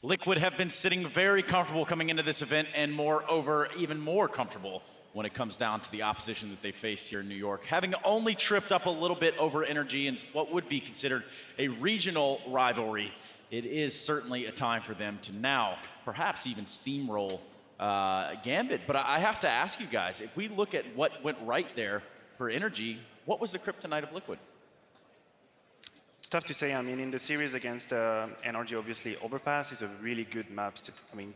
Liquid have been sitting very comfortable coming into this event, and moreover, even more comfortable when it comes down to the opposition that they faced here in New York. Having only tripped up a little bit over Energy in what would be considered a regional rivalry, it is certainly a time for them to now perhaps even steamroll Gambit. But I have to ask you guys, if we look at what went right there for Energy, what was the kryptonite of Liquid? It's tough to say. I mean, in the series against Energy, obviously, Overpass is a really good map,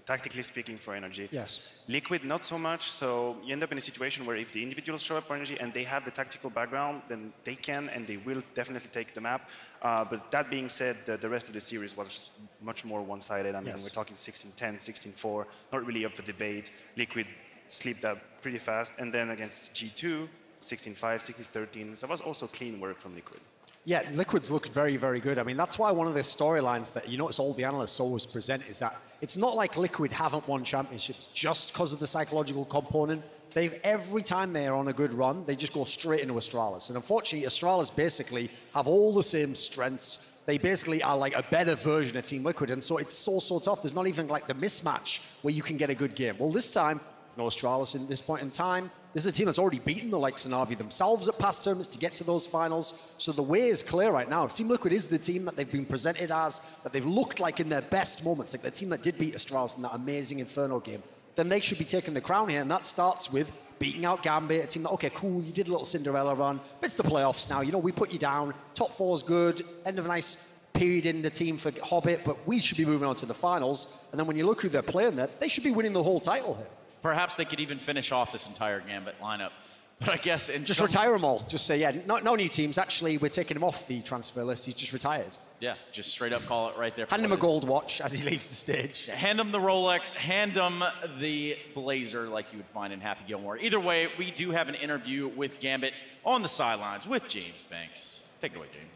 tactically speaking, for Energy. Yes. Liquid, not so much. So you end up in a situation where if the individuals show up for Energy and they have the tactical background, then they can and they will definitely take the map. But that being said, the rest of the series was much more one-sided. I mean, we're talking 16-10, 16-4, not really up for debate. Liquid slipped up pretty fast. And then against G2, 16-5, 16-13. So it was also clean work from Liquid. Yeah, Liquid's looked very, very good. I mean, that's why one of the storylines that you notice all the analysts always present is that it's not like Liquid haven't won championships just because of the psychological component. Every time they're on a good run, they just go straight into Astralis. And unfortunately, Astralis basically have all the same strengths. They basically are like a better version of Team Liquid. And so it's so tough. There's not even like the mismatch where you can get a good game. Well, this time, no Astralis in this point in time. This is a team that's already beaten the likes of Na'Vi themselves at past tournaments to get to those finals. So the way is clear right now. If Team Liquid is the team that they've been presented as, that they've looked like in their best moments, like the team that did beat Astralis in that amazing Inferno game, then they should be taking the crown here. And that starts with beating out Gambit, a team that, okay, cool, you did a little Cinderella run, but it's the playoffs now. You know, we put you down. Top four is good. End of a nice period in the team for Hobbit, but we should be moving on to the finals. And then when you look who they're playing there, they should be winning the whole title here. Perhaps they could even finish off this entire Gambit lineup. But I guess just retire them all. Just say, yeah, no new teams. Actually, we're taking him off the transfer list. He's just retired. Yeah, just straight up call it right there. Hand him a gold watch as he leaves the stage. Hand him the Rolex, hand him the blazer like you would find in Happy Gilmore. Either way, we do have an interview with Gambit on the sidelines with James Banks. Take it away, James.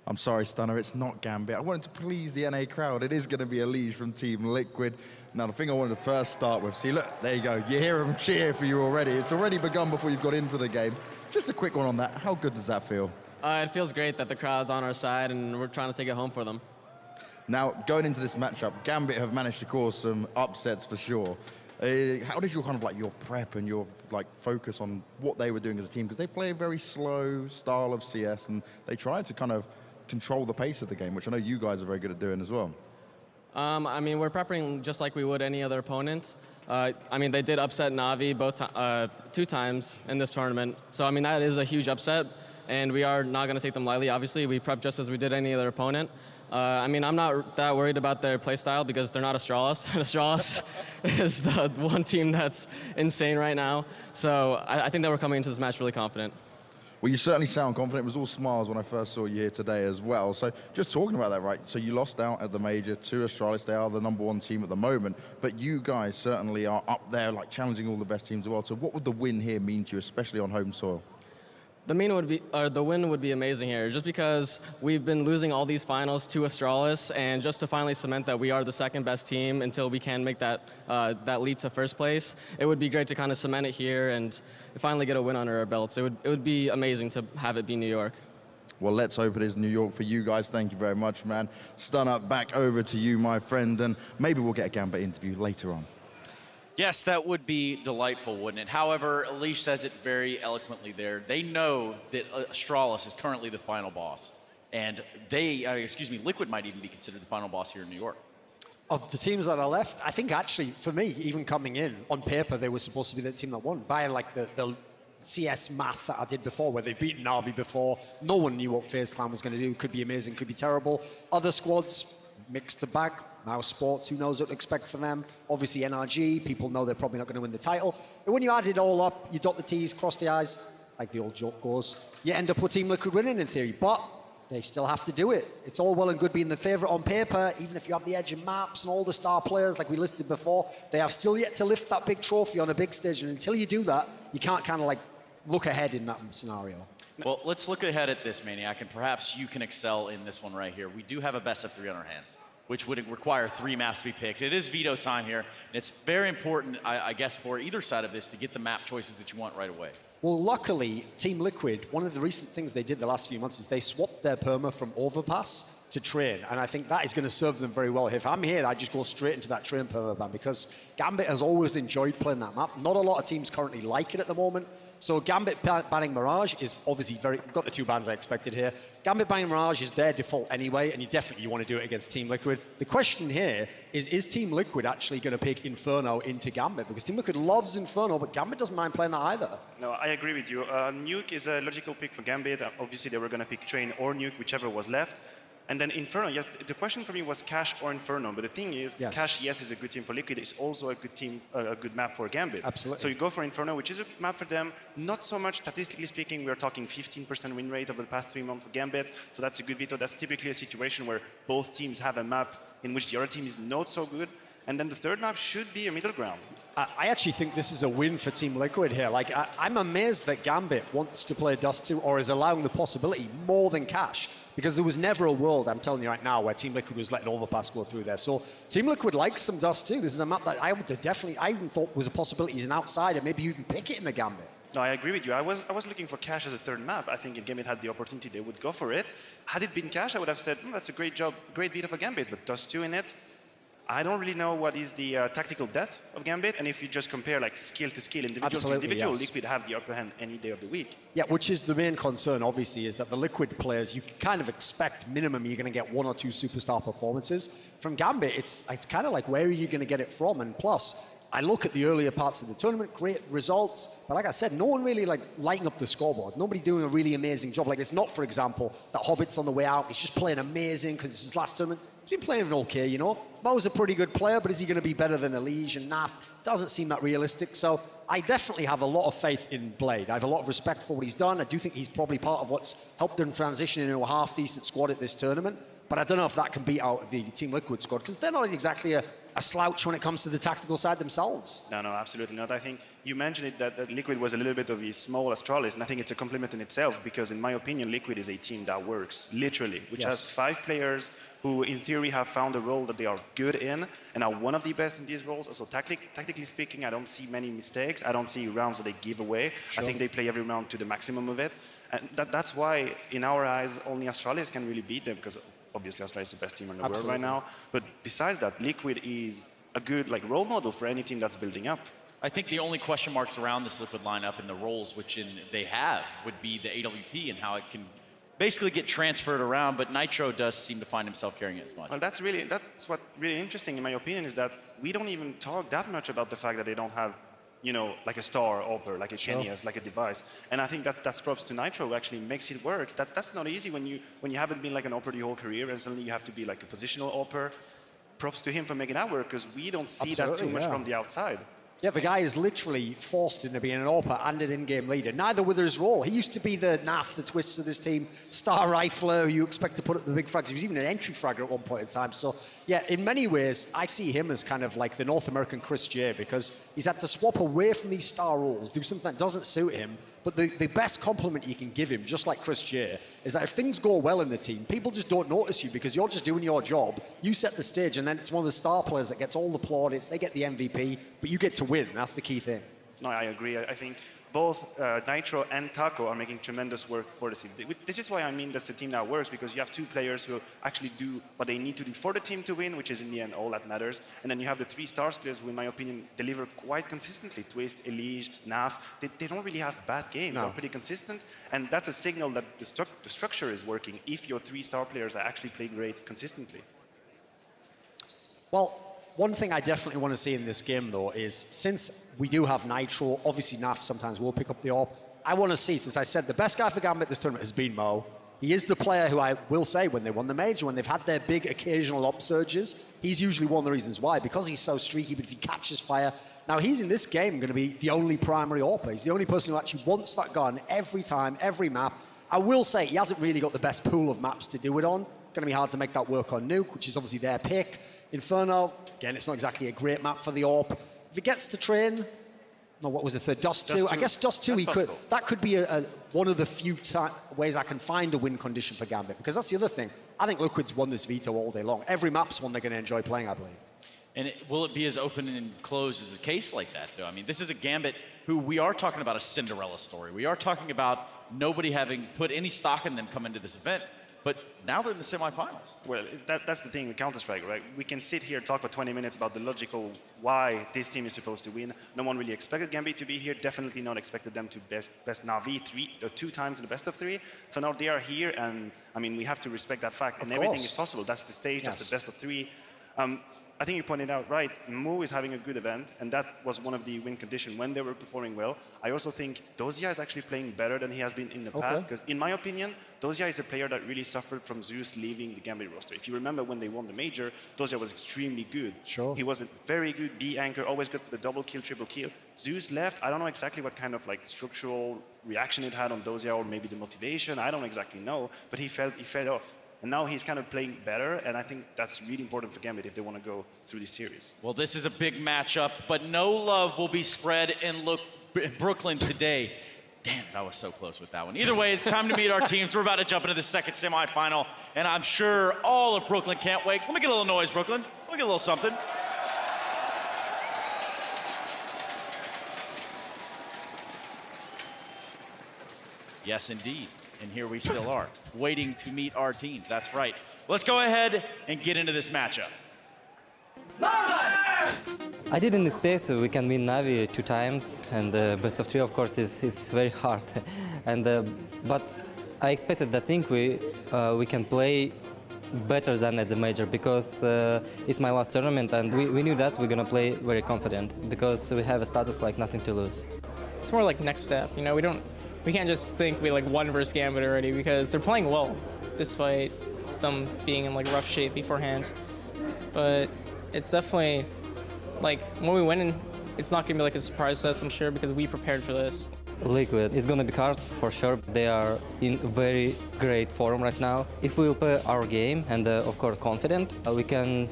I'm sorry, Stunner, it's not Gambit. I wanted to please the NA crowd. It is going to be Elise from Team Liquid. Now, the thing I wanted to first start with, see, look, there you go. You hear them cheer for you already. It's already begun before you've got into the game. Just a quick one on that. How good does that feel? It feels great that the crowd's on our side and we're trying to take it home for them. Now, going into this matchup, Gambit have managed to cause some upsets for sure. How did your kind of like your prep and your like focus on what they were doing as a team? Because they play a very slow style of CS and they tried to kind of control the pace of the game, which I know you guys are very good at doing as well. I mean, we're prepping just like we would any other opponent. I mean, they did upset Na'Vi 2 times in this tournament. So, I mean, that is a huge upset, and we are not going to take them lightly. Obviously, we prep just as we did any other opponent. I mean, I'm not that worried about their playstyle because they're not Astralis. Astralis is the one team that's insane right now. So, I think that we're coming into this match really confident. Well, you certainly sound confident. It was all smiles when I first saw you here today as well. So just talking about that, right? So you lost out at the major to Astralis. They are the #1 team at the moment. But you guys certainly are up there, like challenging all the best teams as well. So what would the win here mean to you, especially on home soil? The win would be amazing here, just because we've been losing all these finals to Astralis, and just to finally cement that we are the second best team until we can make that that leap to first place. It would be great to kind of cement it here and finally get a win under our belts. It would be amazing to have it be New York. Well, let's hope it is New York for you guys. Thank you very much, man. Stunner, back over to you, my friend, and maybe we'll get a Gambit interview later on. Yes, that would be delightful, wouldn't it? However, Elish says it very eloquently there. They know that Astralis is currently the final boss. And Liquid might even be considered the final boss here in New York. Of the teams that are left, I think actually, for me, even coming in, on paper, they were supposed to be the team that won. By like the CS math that I did before, where they've beaten Na'Vi before. No one knew what FaZe Clan was going to do. Could be amazing, could be terrible. Other squads, mixed the bag. Now Sports, who knows what to expect from them? Obviously NRG, people know they're probably not going to win the title. But when you add it all up, you dot the T's, cross the I's, like the old joke goes, you end up with Team Liquid winning in theory. But they still have to do it. It's all well and good being the favorite on paper, even if you have the edge in maps and all the star players like we listed before, they have still yet to lift that big trophy on a big stage. And until you do that, you can't kind of like look ahead in that scenario. Well, let's look ahead at this, Maniac, and perhaps you can excel in this one right here. We do have a best of 3 on our hands, which would require 3 maps to be picked. It is veto time here, and it's very important, I guess, for either side of this to get the map choices that you want right away. Well, luckily, Team Liquid, one of the recent things they did the last few months is they swapped their perma from Overpass to train, and I think that is going to serve them very well. If I'm here, I just go straight into that train permaban because Gambit has always enjoyed playing that map. Not a lot of teams currently like it at the moment. So Gambit banning Mirage is obviously we've got the 2 bans I expected here. Gambit banning Mirage is their default anyway, and you want to do it against Team Liquid. The question here is Team Liquid actually going to pick Inferno into Gambit? Because Team Liquid loves Inferno, but Gambit doesn't mind playing that either. No, I agree with you. Nuke is a logical pick for Gambit. Obviously, they were going to pick Train or Nuke, whichever was left. And then Inferno, yes, the question for me was Cash or Inferno. But the thing is, yes. Cash, yes, is a good team for Liquid. It's also a good team, a good map for Gambit. Absolutely. So you go for Inferno, which is a good map for them. Not so much, statistically speaking, we are talking 15% win rate over the past 3 months for Gambit. So that's a good veto. That's typically a situation where both teams have a map in which the other team is not so good. And then the third map should be a middle ground. I actually think this is a win for Team Liquid here. Like, I'm amazed that Gambit wants to play Dust 2 or is allowing the possibility more than Cash, because there was never a world, I'm telling you right now, where Team Liquid was letting Overpass go through there. So Team Liquid likes some Dust 2. This is a map that I even thought was a possibility as an outsider. Maybe you can pick it in the Gambit. No, I agree with you. I was looking for Cash as a third map. I think if Gambit had the opportunity, they would go for it. Had it been Cash, I would have said, that's a great job, great veto for Gambit, but Dust 2 in it, I don't really know what is the tactical depth of Gambit, and if you just compare like skill to skill, individual to individual, yes. Liquid have the upper hand any day of the week. Yeah, which is the main concern, obviously, is that the Liquid players, you kind of expect minimum you're going to get 1 or 2 superstar performances. From Gambit, it's kind of like, where are you going to get it from? And plus, I look at the earlier parts of the tournament, great results, but like I said, no one really like lighting up the scoreboard. Nobody doing a really amazing job. Like, it's not, for example, that Hobbit's on the way out. He's just playing amazing because it's his last tournament. He's been playing okay, you know. Mo's a pretty good player, but is he going to be better than Elige and Naf? Doesn't seem that realistic. So I definitely have a lot of faith in Blade. I have a lot of respect for what he's done. I do think he's probably part of what's helped them transition into a half-decent squad at this tournament. But I don't know if that can beat out the Team Liquid squad, because they're not exactly a slouch when it comes to the tactical side themselves. No, absolutely not. I think you mentioned it that Liquid was a little bit of a small Astralis, and I think it's a compliment in itself, because in my opinion, Liquid is a team that works, literally, which has 5 players who in theory have found a role that they are good in and are one of the best in these roles. Also, tactically speaking, I don't see many mistakes. I don't see rounds that they give away. Sure. I think they play every round to the maximum of it. And that's why, in our eyes, only Astralis can really beat them, because obviously Astralis is the best team in the world right now. But besides that, Liquid is a good role model for any team that's building up. I think the only question marks around this Liquid lineup and the roles which they have would be the AWP and how it can basically get transferred around, but Nitro does seem to find himself carrying it as much. Well, that's what really interesting, in my opinion, is that we don't even talk that much about the fact that they don't have, you know, like a star AWPer, like a Genius, like a device. And I think that's props to Nitro, who actually makes it work. That's not easy when you haven't been like an AWPer your whole career, and suddenly you have to be like a positional AWPer. Props to him for making that work, because we don't see that too much from the outside. Yeah, the guy is literally forced into being an AWPer and an in-game leader, neither with his role. He used to be the Naf, the Twists of this team, star rifler who you expect to put up the big frags. He was even an entry fragger at one point in time. So, yeah, in many ways, I see him as kind of like the North American Chris J, because he's had to swap away from these star roles, do something that doesn't suit him. But the best compliment you can give him, just like Chris J, is that if things go well in the team, people just don't notice you because you're just doing your job. You set the stage, and then it's one of the star players that gets all the plaudits. They get the MVP, but you get to win. That's the key thing. No, I agree. I think both Nitro and Taco are making tremendous work for the team. This is why I mean that's a team that works, because you have 2 players who actually do what they need to do for the team to win, which is in the end all that matters. And then you have the 3 stars players who, in my opinion, deliver quite consistently. Twist, Elige, Naf, they don't really have bad games. They're pretty consistent. And that's a signal that the structure is working if your 3 star players are actually playing great consistently. Well, one thing I definitely want to see in this game, though, is since we do have Nitro, obviously Naf sometimes will pick up the AWP. I want to see, since I said the best guy for Gambit this tournament has been Mo. He is the player who I will say, when they won the major, when they've had their big occasional upsurges, he's usually one of the reasons why, because he's so streaky, but if he catches fire. Now, he's in this game going to be the only primary AWPer. He's the only person who actually wants that gun every time, every map. I will say he hasn't really got the best pool of maps to do it on. Going to be hard to make that work on Nuke, which is obviously their pick. Inferno, again, it's not exactly a great map for the AWP. If he gets to train, no, what was the third? Dust 2. I guess Dust 2, that could be one of the few ways I can find a win condition for Gambit, because that's the other thing. I think Liquid's won this veto all day long. Every map's one they're going to enjoy playing, I believe. And will it be as open and closed as a case like that, though? I mean, this is a Gambit who we are talking about a Cinderella story. We are talking about nobody having put any stock in them come into this event. But now they're in the semifinals. Well, that's the thing with Counter-Strike, right? We can sit here and talk for 20 minutes about the logical why this team is supposed to win. No one really expected Gambit to be here. Definitely not expected them to best Na'Vi 2 times in the best of 3. So now they are here, and I mean, we have to respect that fact. And everything is possible. That's the stage. That's the best of 3. I think you pointed out right. Mu is having a good event, and that was one of the win conditions when they were performing well. I also think Dozia is actually playing better than he has been in the past, because in my opinion, Dozia is a player that really suffered from Zeus leaving the Gambit roster. If you remember when they won the major, Dozia was extremely good. Sure. He was a very good B anchor, always good for the double kill, triple kill. Zeus left. I don't know exactly what kind of like structural reaction it had on Dozia, or maybe the motivation. I don't exactly know, but he fell off. And now he's kind of playing better, and I think that's really important for Gambit if they want to go through this series. Well, this is a big matchup, but no love will be spread in Brooklyn today. Damn it, I was so close with that one. Either way, it's time to meet our teams. We're about to jump into the second semifinal, and I'm sure all of Brooklyn can't wait. Let me get a little noise, Brooklyn. Let me get a little something. Yes, indeed. And here we still are, waiting to meet our teams. That's right. Let's go ahead and get into this matchup. I didn't expect we can win Na'Vi 2 times, and best of 3, of course, is very hard. And but I expected that think we can play better than at the major, because it's my last tournament, and we knew that we're gonna play very confident because we have a status like nothing to lose. It's more like next step. You know, we can't just think we like won versus Gambit already, because they're playing well despite them being in like rough shape beforehand. But it's definitely like when we win, it's not gonna be like a surprise to us, I'm sure, because we prepared for this. Liquid, it's gonna be hard for sure. They are in very great form right now. If we will play our game and of course confident, we can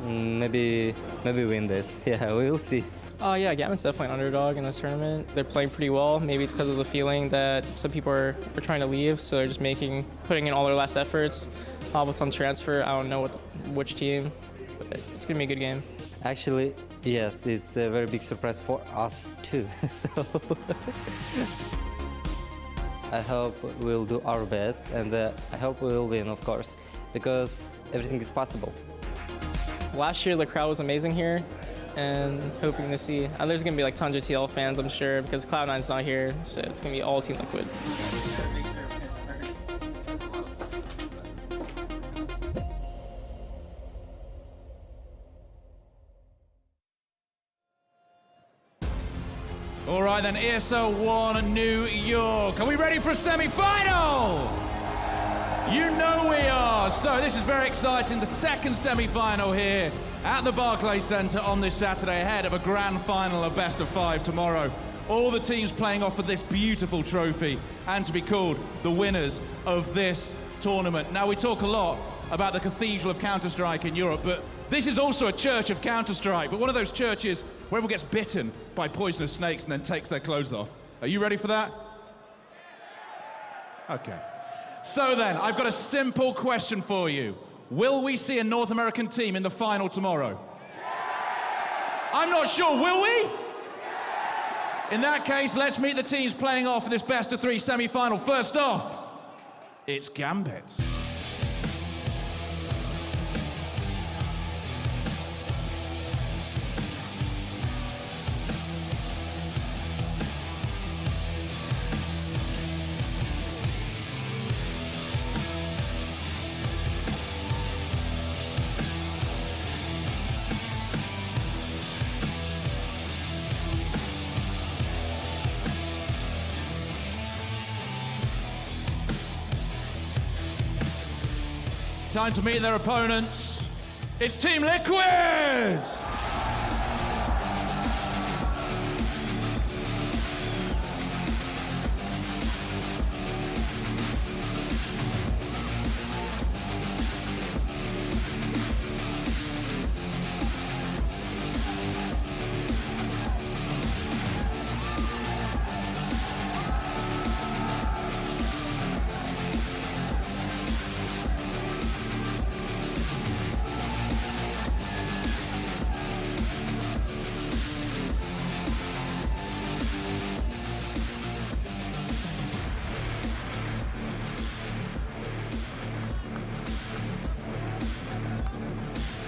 maybe win this. Yeah, we will see. Yeah, Gambit's definitely an underdog in this tournament. They're playing pretty well. Maybe it's because of the feeling that some people are trying to leave, so they're just putting in all their last efforts. What's on transfer, I don't know which team, but it's gonna be a good game. Actually, yes, it's a very big surprise for us too. So I hope we'll do our best, and I hope we will win, of course, because everything is possible. Last year, the crowd was amazing here, and hoping to see. There's gonna be like tons of TL fans, I'm sure, because Cloud9's not here, so it's gonna be all Team Liquid. All right then, ESL One, New York. Are we ready for a semi-final? You know we are. So this is very exciting. The second semi-final here at the Barclays Center on this Saturday, ahead of a grand final of best of 5 tomorrow. All the teams playing off of this beautiful trophy and to be called the winners of this tournament. Now, we talk a lot about the Cathedral of Counter-Strike in Europe, but this is also a church of Counter-Strike, but one of those churches where everyone gets bitten by poisonous snakes and then takes their clothes off. Are you ready for that? Okay. So then, I've got a simple question for you. Will we see a North American team in the final tomorrow? I'm not sure, will we? In that case, let's meet the teams playing off for this best of 3 semi-final. First off, it's Gambit. Time to meet their opponents. It's Team Liquid!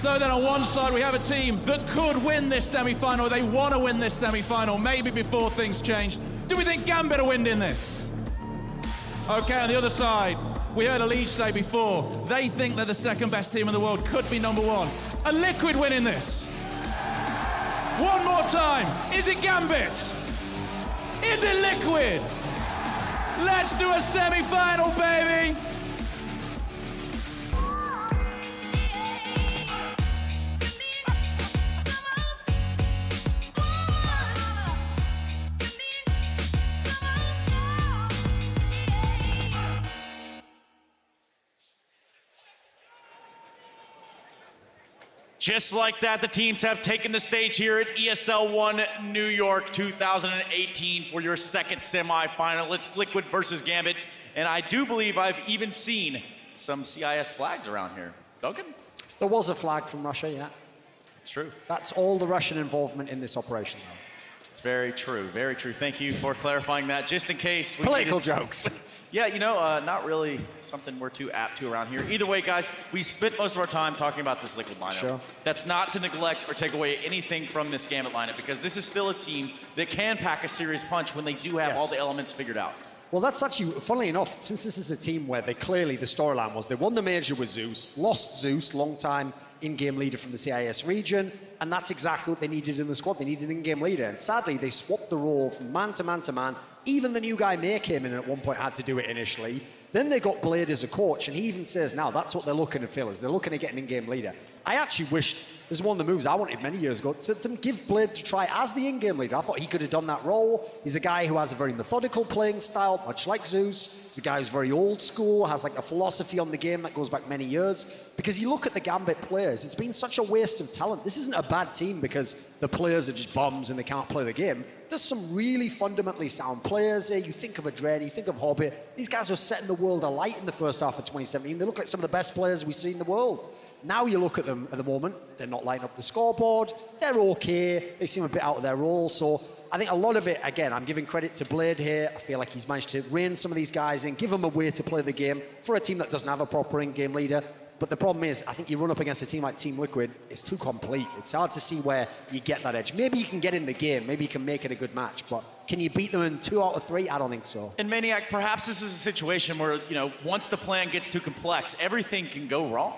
So then on one side, we have a team that could win this semi-final. They want to win this semi-final, maybe before things change. Do we think Gambit are winning this? Okay, on the other side, we heard Elige say before, they think they're the second best team in the world, could be #1. Are Liquid winning this? One more time, is it Gambit? Is it Liquid? Let's do a semi-final, baby! Just like that, the teams have taken the stage here at ESL One New York 2018 for your second semifinal. It's Liquid versus Gambit, and I do believe I've even seen some CIS flags around here. Duncan? There was a flag from Russia, yeah. It's true. That's all the Russian involvement in this operation, though. It's very true, very true. Thank you for clarifying that, just in case. Political jokes. Yeah, you know, not really something we're too apt to around here. Either way, guys, we spent most of our time talking about this Liquid lineup. Sure. That's not to neglect or take away anything from this Gambit lineup, because this is still a team that can pack a serious punch when they do have all the elements figured out. Well, that's actually, funnily enough, since this is a team where they clearly, the storyline was they won the major with Zeus, lost Zeus, long-time in-game leader from the CIS region, and that's exactly what they needed in the squad. They needed an in-game leader, and sadly, they swapped the role from man to man to man. Even the new guy, May, came in and at one point had to do it initially. Then they got Blade as a coach, and he even says now that's what they're looking to fill, is they're looking to get an in-game leader. I actually wished, this is one of the moves I wanted many years ago, to give Blade to try as the in-game leader. I thought he could have done that role. He's a guy who has a very methodical playing style, much like Zeus. He's a guy who's very old school, has like a philosophy on the game that goes back many years. Because you look at the Gambit players, it's been such a waste of talent. This isn't a bad team because the players are just bums and they can't play the game. There's some really fundamentally sound players here. You think of Adren, you think of Hobbit. These guys were setting the world alight in the first half of 2017. They look like some of the best players we see in the world. Now you look at them at the moment, they're not lighting up the scoreboard. They're okay. They seem a bit out of their role. So I think a lot of it, again, I'm giving credit to Blade here. I feel like he's managed to rein some of these guys in, give them a way to play the game for a team that doesn't have a proper in-game leader. But the problem is, I think you run up against a team like Team Liquid, it's too complete. It's hard to see where you get that edge. Maybe you can get in the game, maybe you can make it a good match, but can you beat them in 2 out of 3? I don't think so. And Maniac, perhaps this is a situation where, you know, once the plan gets too complex, everything can go wrong.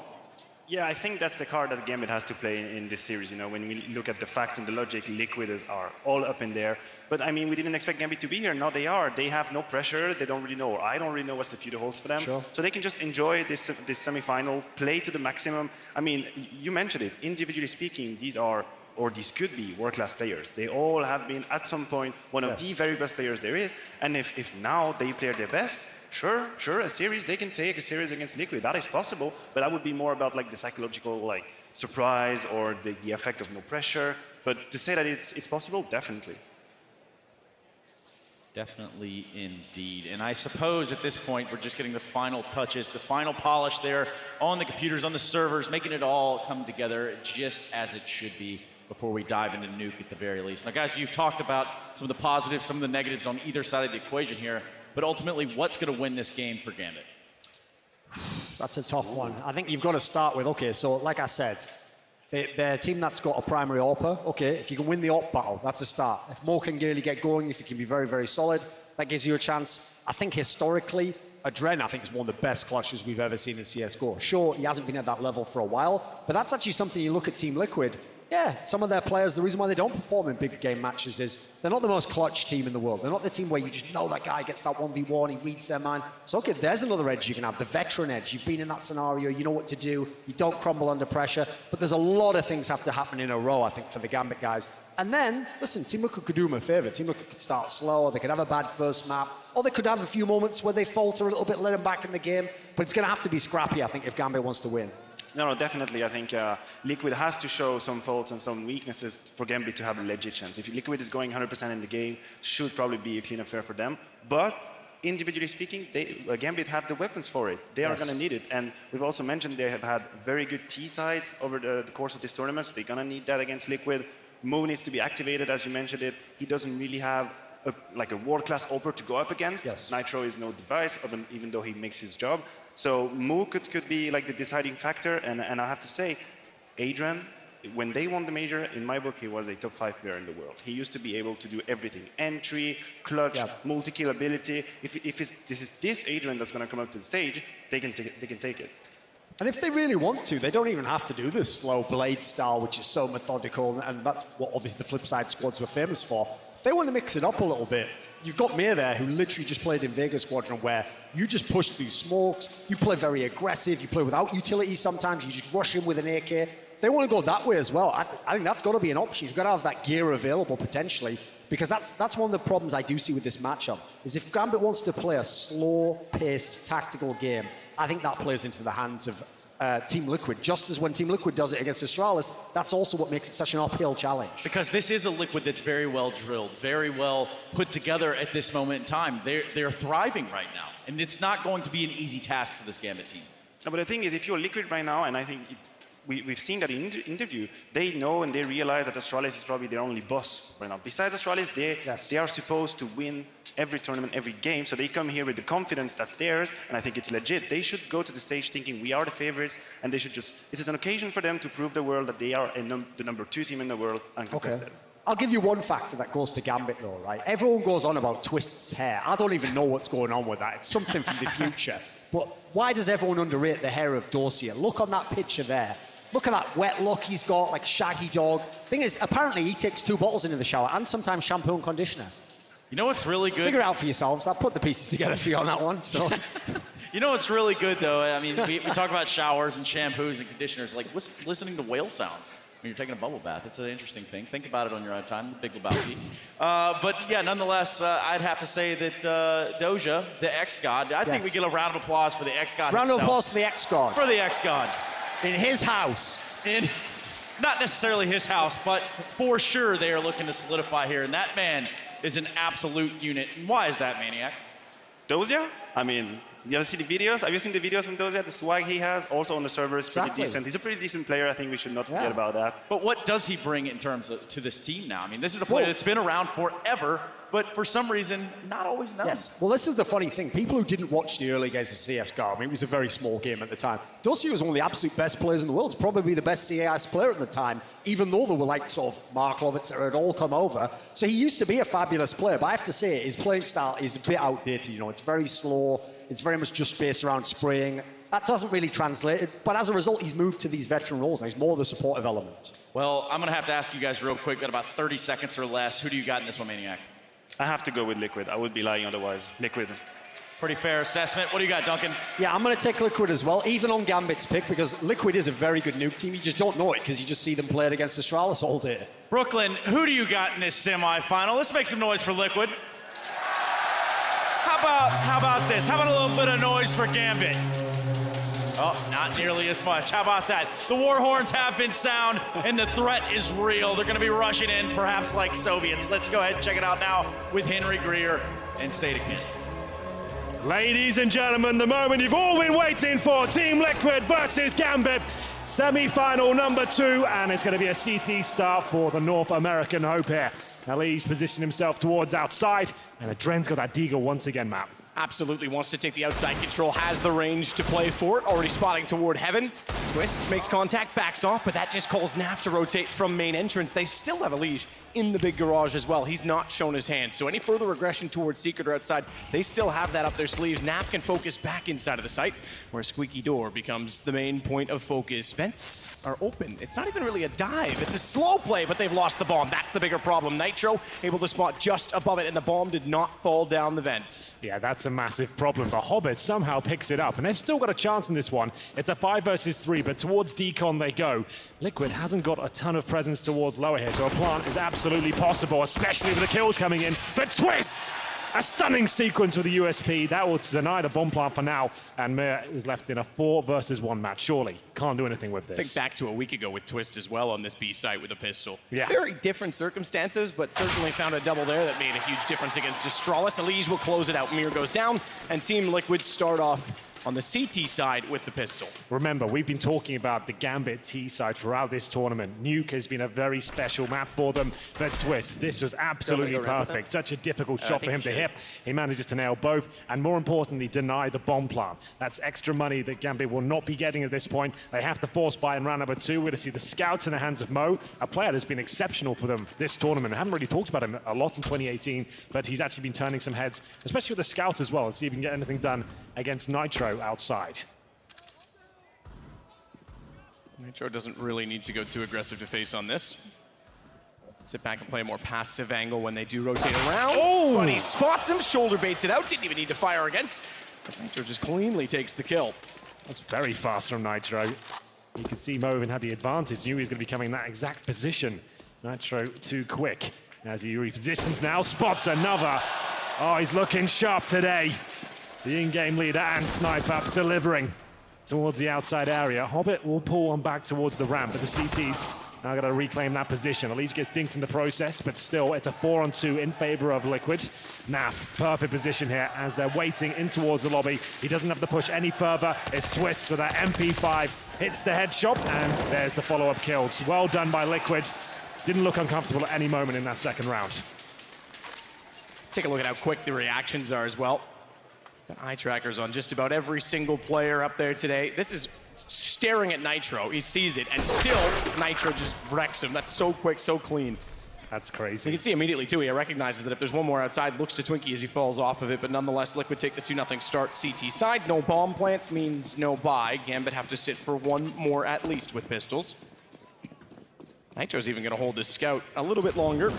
Yeah, I think that's the card that Gambit has to play in this series. You know, when we look at the facts and the logic, Liquid are all up in there. But I mean, we didn't expect Gambit to be here. Now they are. They have no pressure. They don't really know, or I don't really know what's the future holds for them. Sure. So they can just enjoy this semifinal, play to the maximum. I mean, you mentioned it. Individually speaking, these are, or these could be, world-class players. They all have been, at some point, one of the very best players there is. And if now they play their best, sure, a series, they can take a series against Liquid. That is possible, but that would be more about like the psychological like surprise or the effect of no pressure. But to say that it's possible, definitely. Definitely indeed. And I suppose at this point, we're just getting the final touches, the final polish there on the computers, on the servers, making it all come together just as it should be before we dive into Nuke at the very least. Now, guys, you've talked about some of the positives, some of the negatives on either side of the equation here, but ultimately, what's going to win this game for Gambit? That's a tough one. I think you've got to start with, okay, so like I said, they're a team that's got a primary AWPer. Okay, if you can win the AWP battle, that's a start. If Mo can really get going, if you can be very, very solid, that gives you a chance. I think historically, Adren, I think, is one of the best clutches we've ever seen in CSGO. Sure, he hasn't been at that level for a while, but that's actually something you look at Team Liquid. Yeah, some of their players, the reason why they don't perform in big game matches is they're not the most clutch team in the world. They're not the team where you just know that guy gets that 1v1, he reads their mind. So, okay, there's another edge you can have, the veteran edge. You've been in that scenario, you know what to do, you don't crumble under pressure. But there's a lot of things have to happen in a row, I think, for the Gambit guys. And then, listen, Team Liquid could do them a favor. Team Liquid could start slow, or they could have a bad first map, or they could have a few moments where they falter a little bit, let them back in the game. But it's going to have to be scrappy, I think, if Gambit wants to win. No, definitely. I think Liquid has to show some faults and some weaknesses for Gambit to have a legit chance. If Liquid is going 100% in the game, should probably be a clean affair for them. But individually speaking, Gambit have the weapons for it. They are going to need it. And we've also mentioned they have had very good T-sides over the course of this tournament. So they're going to need that against Liquid. Mo needs to be activated, as you mentioned it. He doesn't really have like a world-class AWPer to go up against. Yes. Nitro is no device, even though he makes his job. So Mo could be like the deciding factor, and I have to say, Adrian, when they won the major, in my book, he was a top 5 player in the world. He used to be able to do everything. Entry, clutch, multi-kill ability. If this Adrian that's going to come up to the stage, they can take it. And if they really want to, they don't even have to do this slow blade style, which is so methodical, and that's what obviously the flip side squads were famous for. If they want to mix it up a little bit, you've got Mir there, who literally just played in Vega Squadron, where you just push through smokes, you play very aggressive, you play without utility sometimes, you just rush in with an AK. They want to go that way as well. I think that's got to be an option. You've got to have that gear available potentially, because that's one of the problems I do see with this matchup, is if Gambit wants to play a slow-paced tactical game, I think that plays into the hands of Team Liquid. Just as when Team Liquid does it against Astralis, that's also what makes it such an uphill challenge. Because this is a Liquid that's very well drilled, very well put together at this moment in time. They're thriving right now, and it's not going to be an easy task for this Gambit team. No, but the thing is, if you're Liquid right now, and I think we've seen that in interview, they know and they realize that Astralis is probably their only boss right now. Besides Astralis, they are supposed to win every tournament, every game, so they come here with the confidence that's theirs, and I think it's legit. They should go to the stage thinking we are the favorites, and they should just, this is an occasion for them to prove the world that they are the number 2 team in the world uncontested. Okay. I'll give you one factor that goes to Gambit though, right? Everyone goes on about Twist's hair. I don't even know what's going on with that. It's something from the future. But why does everyone underrate the hair of Dossier? Look on that picture there. Look at that wet look he's got, like shaggy dog. Thing is, apparently he takes 2 bottles into the shower and sometimes shampoo and conditioner. You know what's really good? Figure it out for yourselves. I'll put the pieces together for you on that one. So, you know what's really good though? I mean, we talk about showers and shampoos and conditioners, like listening to whale sounds when you're taking a bubble bath. It's an interesting thing. Think about it on your own time, Big Lebowski. But yeah, nonetheless, I'd have to say that Doja, the X-God, I think we get a round of applause for the X-God. Round of applause for the X-God. For the X-God. In his house. In not necessarily his house, but for sure they are looking to solidify here. And that man is an absolute unit. And why is that, Maniac? Dosia? I mean, you ever see the videos? Have you seen the videos from Dosia? The swag he has, also on the server, is pretty decent. He's a pretty decent player. I think we should not forget about that. But what does he bring in terms of to this team now? I mean, this is a player that's been around forever, but for some reason, not always known. Yes. Well, this is the funny thing. People who didn't watch the early days of CSGO, I mean, it was a very small game at the time. Dossier was one of the absolute best players in the world. He's probably the best CAS player at the time, even though there were like sort of Marklovitz that had all come over. So he used to be a fabulous player, but I have to say his playing style is a bit outdated. You know, it's very slow. It's very much just based around spraying. That doesn't really translate it, but as a result, he's moved to these veteran roles, and he's more the supportive element. Well, I'm going to have to ask you guys real quick, got about 30 seconds or less. Who do you got in this one, Maniac? I have to go with Liquid. I would be lying otherwise. Liquid. Pretty fair assessment. What do you got, Duncan? Yeah, I'm going to take Liquid as well, even on Gambit's pick, because Liquid is a very good Nuke team. You just don't know it because you just see them play it against Astralis all day. Brooklyn, who do you got in this semifinal? Let's make some noise for Liquid. How about this? How about a little bit of noise for Gambit? Oh, not nearly as much. How about that? The war horns have been sound, and the threat is real. They're going to be rushing in, perhaps like Soviets. Let's go ahead and check it out now with Henry Greer and Sadekist. Ladies and gentlemen, the moment you've all been waiting for. Team Liquid versus Gambit. Semi-final number 2, and it's going to be a CT start for the North American hope here. Ali's positioned himself towards outside, and Adren's got that deagle once again, Matt. Absolutely wants to take the outside control, has the range to play for it, already spotting toward heaven. Twist makes contact, backs off, but that just calls Naf to rotate from main entrance. They still have Elige in the big garage as well. He's not shown his hand, so any further aggression towards Secret or outside, they still have that up their sleeves. Naf can focus back inside of the site, where Squeaky Door becomes the main point of focus. Vents are open. It's not even really a dive. It's a slow play, but they've lost the bomb. That's the bigger problem. Nitro able to spot just above it, and the bomb did not fall down the vent. Yeah, that's a massive problem. The Hobbit somehow picks it up, and they've still got a chance in this one. It's a 5 versus 3, but towards decon they go. Liquid hasn't got a ton of presence towards lower here, so a plant is absolutely possible, especially with the kills coming in. But Twist! A stunning sequence with the USP. That will deny the bomb plant for now, and Mir is left in a 4 versus 1 match. Surely can't do anything with this. Think back to a week ago with Twist as well on this B site with a pistol. Yeah. Very different circumstances, but certainly found a double there that made a huge difference against Astralis. Elige will close it out. Mir goes down, and Team Liquid start off on the CT side with the pistol. Remember, we've been talking about the Gambit T side throughout this tournament. Nuke has been a very special map for them, but Swiss, this was absolutely perfect. Such a difficult shot for him to hit. He manages to nail both, and more importantly, deny the bomb plant. That's extra money that Gambit will not be getting at this point. They have to force buy in round number 2. We're going to see the scouts in the hands of Mo, a player that's been exceptional for them this tournament. I haven't really talked about him a lot in 2018, but he's actually been turning some heads, especially with the scouts as well. Let's see if he can get anything done against Nitro outside. Nitro doesn't really need to go too aggressive to face on this. Sit back and play a more passive angle when they do rotate around. Oh! But he spots him, shoulder baits it out, didn't even need to fire against, as Nitro just cleanly takes the kill. That's very fast from Nitro. You could see Mo even had the advantage, knew he was going to be coming in that exact position. Nitro too quick. As he repositions now, spots another. Oh, he's looking sharp today. The in-game leader and Sniper delivering towards the outside area. Hobbit will pull one back towards the ramp, but the CT's now got to reclaim that position. Elite gets dinked in the process, but still it's a 4-on-2 in favor of Liquid. Naf, perfect position here as they're waiting in towards the lobby. He doesn't have to push any further. It's Twist with that MP5. Hits the headshot, and there's the follow-up kills. Well done by Liquid. Didn't look uncomfortable at any moment in that second round. Take a look at how quick the reactions are as well. Got eye trackers on just about every single player up there today. This is staring at Nitro. He sees it, and still Nitro just wrecks him. That's so quick, so clean. That's crazy. You can see immediately, too, he recognizes that if there's one more outside, looks to Twinkie as he falls off of it, but nonetheless, Liquid take the 2-0 start CT side. No bomb plants means no buy. Gambit have to sit for one more at least with pistols. Nitro's even going to hold this scout a little bit longer.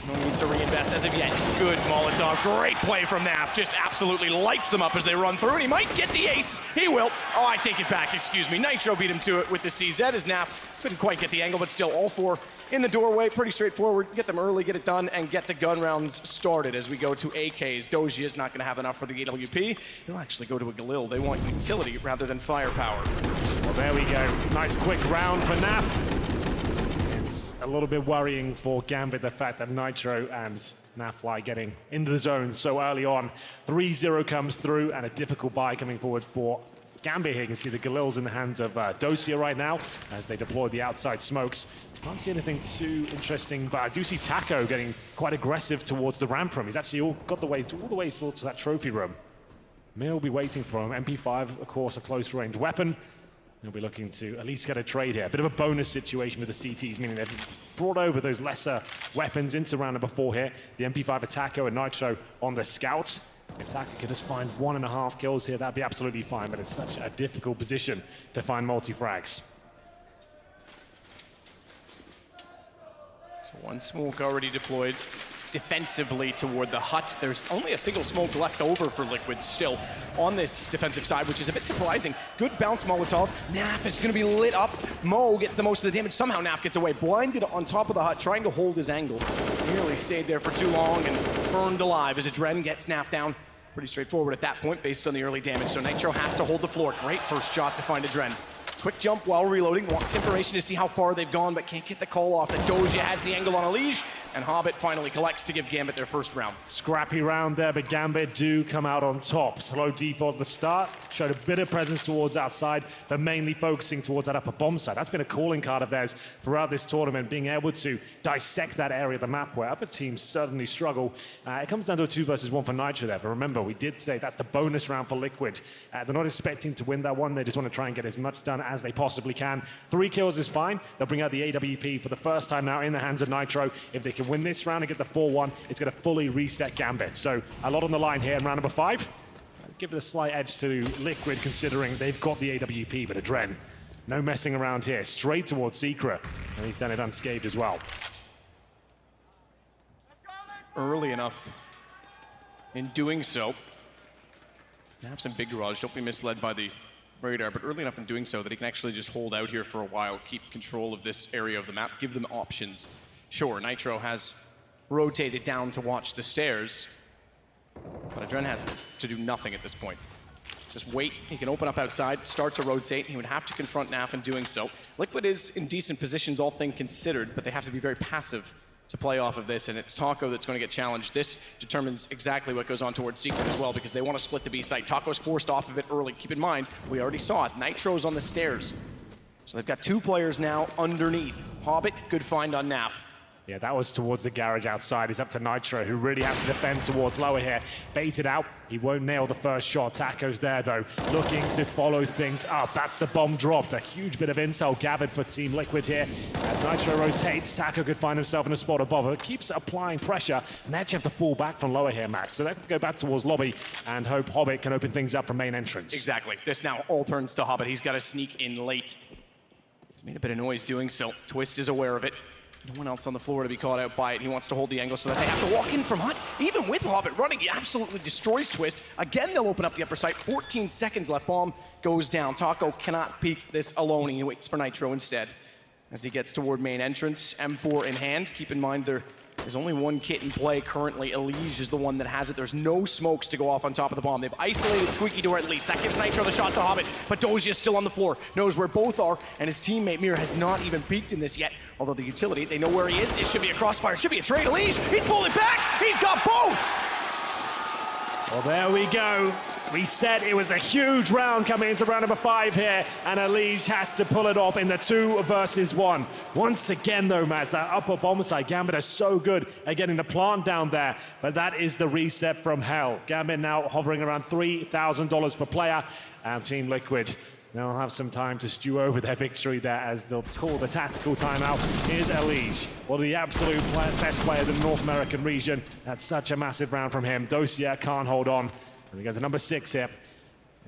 No need to reinvest as of yet. Good Molotov. Great play from Naf. Just absolutely lights them up as they run through, and he might get the ace. He will. Oh, I take it back. Excuse me. Nitro beat him to it with the CZ as Naf couldn't quite get the angle, but still all four in the doorway. Pretty straightforward. Get them early, get it done, and get the gun rounds started as we go to AKs. Doji is not going to have enough for the AWP. He'll actually go to a Galil. They want utility rather than firepower. Well, there we go. Nice quick round for Naf. It's a little bit worrying for Gambit, the fact that Nitro and Nafly getting into the zone so early on. 3-0 comes through, and a difficult buy coming forward for Gambit here. You can see the Galil's in the hands of Dosia right now as they deploy the outside smokes. Can't see anything too interesting, but I do see Taco getting quite aggressive towards the ramp room. He's actually all the way towards that trophy room. Mill will be waiting for him. MP5, of course, a close-range weapon. They'll be looking to at least get a trade here. A bit of a bonus situation with the CTs, meaning they've brought over those lesser weapons into round number 4 here. The MP5 Attacker and Nitro on the scouts. If Attacker could just find 1.5 kills here, that'd be absolutely fine, but it's such a difficult position to find multi-frags. So one smoke already deployed defensively toward the hut. There's only a single smoke left over for Liquid still on this defensive side, which is a bit surprising. Good bounce Molotov. Naf is going to be lit up. Mo gets the most of the damage. Somehow Naf gets away. Blinded on top of the hut, trying to hold his angle. Nearly stayed there for too long and burned alive as Adren gets Naf down. Pretty straightforward at that point based on the early damage. So Nitro has to hold the floor. Great first shot to find Adren. Quick jump while reloading, wants information to see how far they've gone, but can't get the call off. That Doja has the angle on Elige, and Hobbit finally collects to give Gambit their first round. Scrappy round there, but Gambit do come out on top. Slow default at the start, showed a bit of presence towards outside, but mainly focusing towards that upper bomb side. That's been a calling card of theirs throughout this tournament, being able to dissect that area of the map where other teams certainly struggle. It comes down to a 2 versus 1 for Nitro there, but remember, we did say that's the bonus round for Liquid. They're not expecting to win that one, they just want to try and get as much done as they possibly can. 3 kills is fine. They'll bring out the AWP for the first time now in the hands of Nitro. If they can win this round and get the 4-1, it's going to fully reset Gambit. So a lot on the line here in round number 5. Give it a slight edge to Liquid considering they've got the AWP, but Adren, no messing around here. Straight towards Secret, and he's done it unscathed as well. Early enough in doing so. Have some big garage, don't be misled by the radar, but early enough in doing so that he can actually just hold out here for a while, keep control of this area of the map, give them options. Sure, Nitro has rotated down to watch the stairs, but Adren has to do nothing at this point. Just wait, he can open up outside, start to rotate, he would have to confront Naf in doing so. Liquid is in decent positions, all things considered, but they have to be very passive to play off of this, and it's Taco that's going to get challenged. This determines exactly what goes on towards Secret as well, because they want to split the B site. Taco's forced off of it early. Keep in mind, we already saw it. Nitro's on the stairs. So they've got 2 players now underneath. Hobbit, good find on Naf. Yeah, that was towards the garage outside. He's up to Nitro, who really has to defend towards lower here. Baited out. He won't nail the first shot. Taco's there, though, looking to follow things up. That's the bomb dropped. A huge bit of intel gathered for Team Liquid here. As Nitro rotates, Taco could find himself in a spot above. It keeps applying pressure, and they actually have to fall back from lower here, Matt. So they have to go back towards lobby and hope Hobbit can open things up from main entrance. Exactly. This now all turns to Hobbit. He's got to sneak in late. He's made a bit of noise doing so. Twist is aware of it. No one else on the floor to be caught out by it. He wants to hold the angle so that they have to walk in from Hut. Even with Hobbit running, he absolutely destroys Twist. Again, they'll open up the upper site. 14 seconds left. Bomb goes down. Taco cannot peek this alone. He waits for Nitro instead. As he gets toward main entrance, M4 in hand. Keep in mind there is only one kit in play currently. Elige is the one that has it. There's no smokes to go off on top of the bomb. They've isolated Squeaky Door at least. That gives Nitro the shot to Hobbit, but Doja is still on the floor, knows where both are, and his teammate Mir has not even peeked in this yet. Although the utility, they know where he is. It should be a crossfire, it should be a trade. Elige, he's pulling back, he's got both! Well, there we go. We said it was a huge round coming into round number 5 here, and Elige has to pull it off in the 2 versus 1. Once again, though, Matt, that upper bomb side, Gambit is so good at getting the plant down there, but that is the reset from hell. Gambit now hovering around $3,000 per player, and Team Liquid, they'll have some time to stew over their victory there as they'll call the tactical timeout. Here's Elige, one of the absolute best players in the North American region. That's such a massive round from him. Dosia can't hold on. And we go to number 6 here.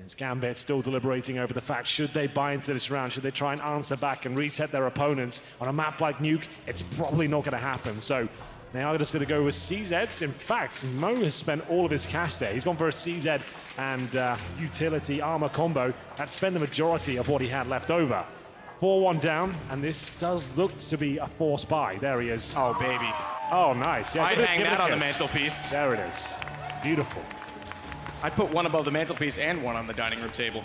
It's Gambit still deliberating over the fact, should they buy into this round? Should they try and answer back and reset their opponents? On a map like Nuke, it's probably not going to happen. So they are just going to go with CZs. In fact, Mo has spent all of his cash there. He's gone for a CZ and utility armor combo. That spent the majority of what he had left over. 4-1 down, and this does look to be a force buy. There he is. Oh, baby. Oh, nice. Yeah, I'd hang that on the mantelpiece. There it is. Beautiful. I'd put one above the mantelpiece and one on the dining room table.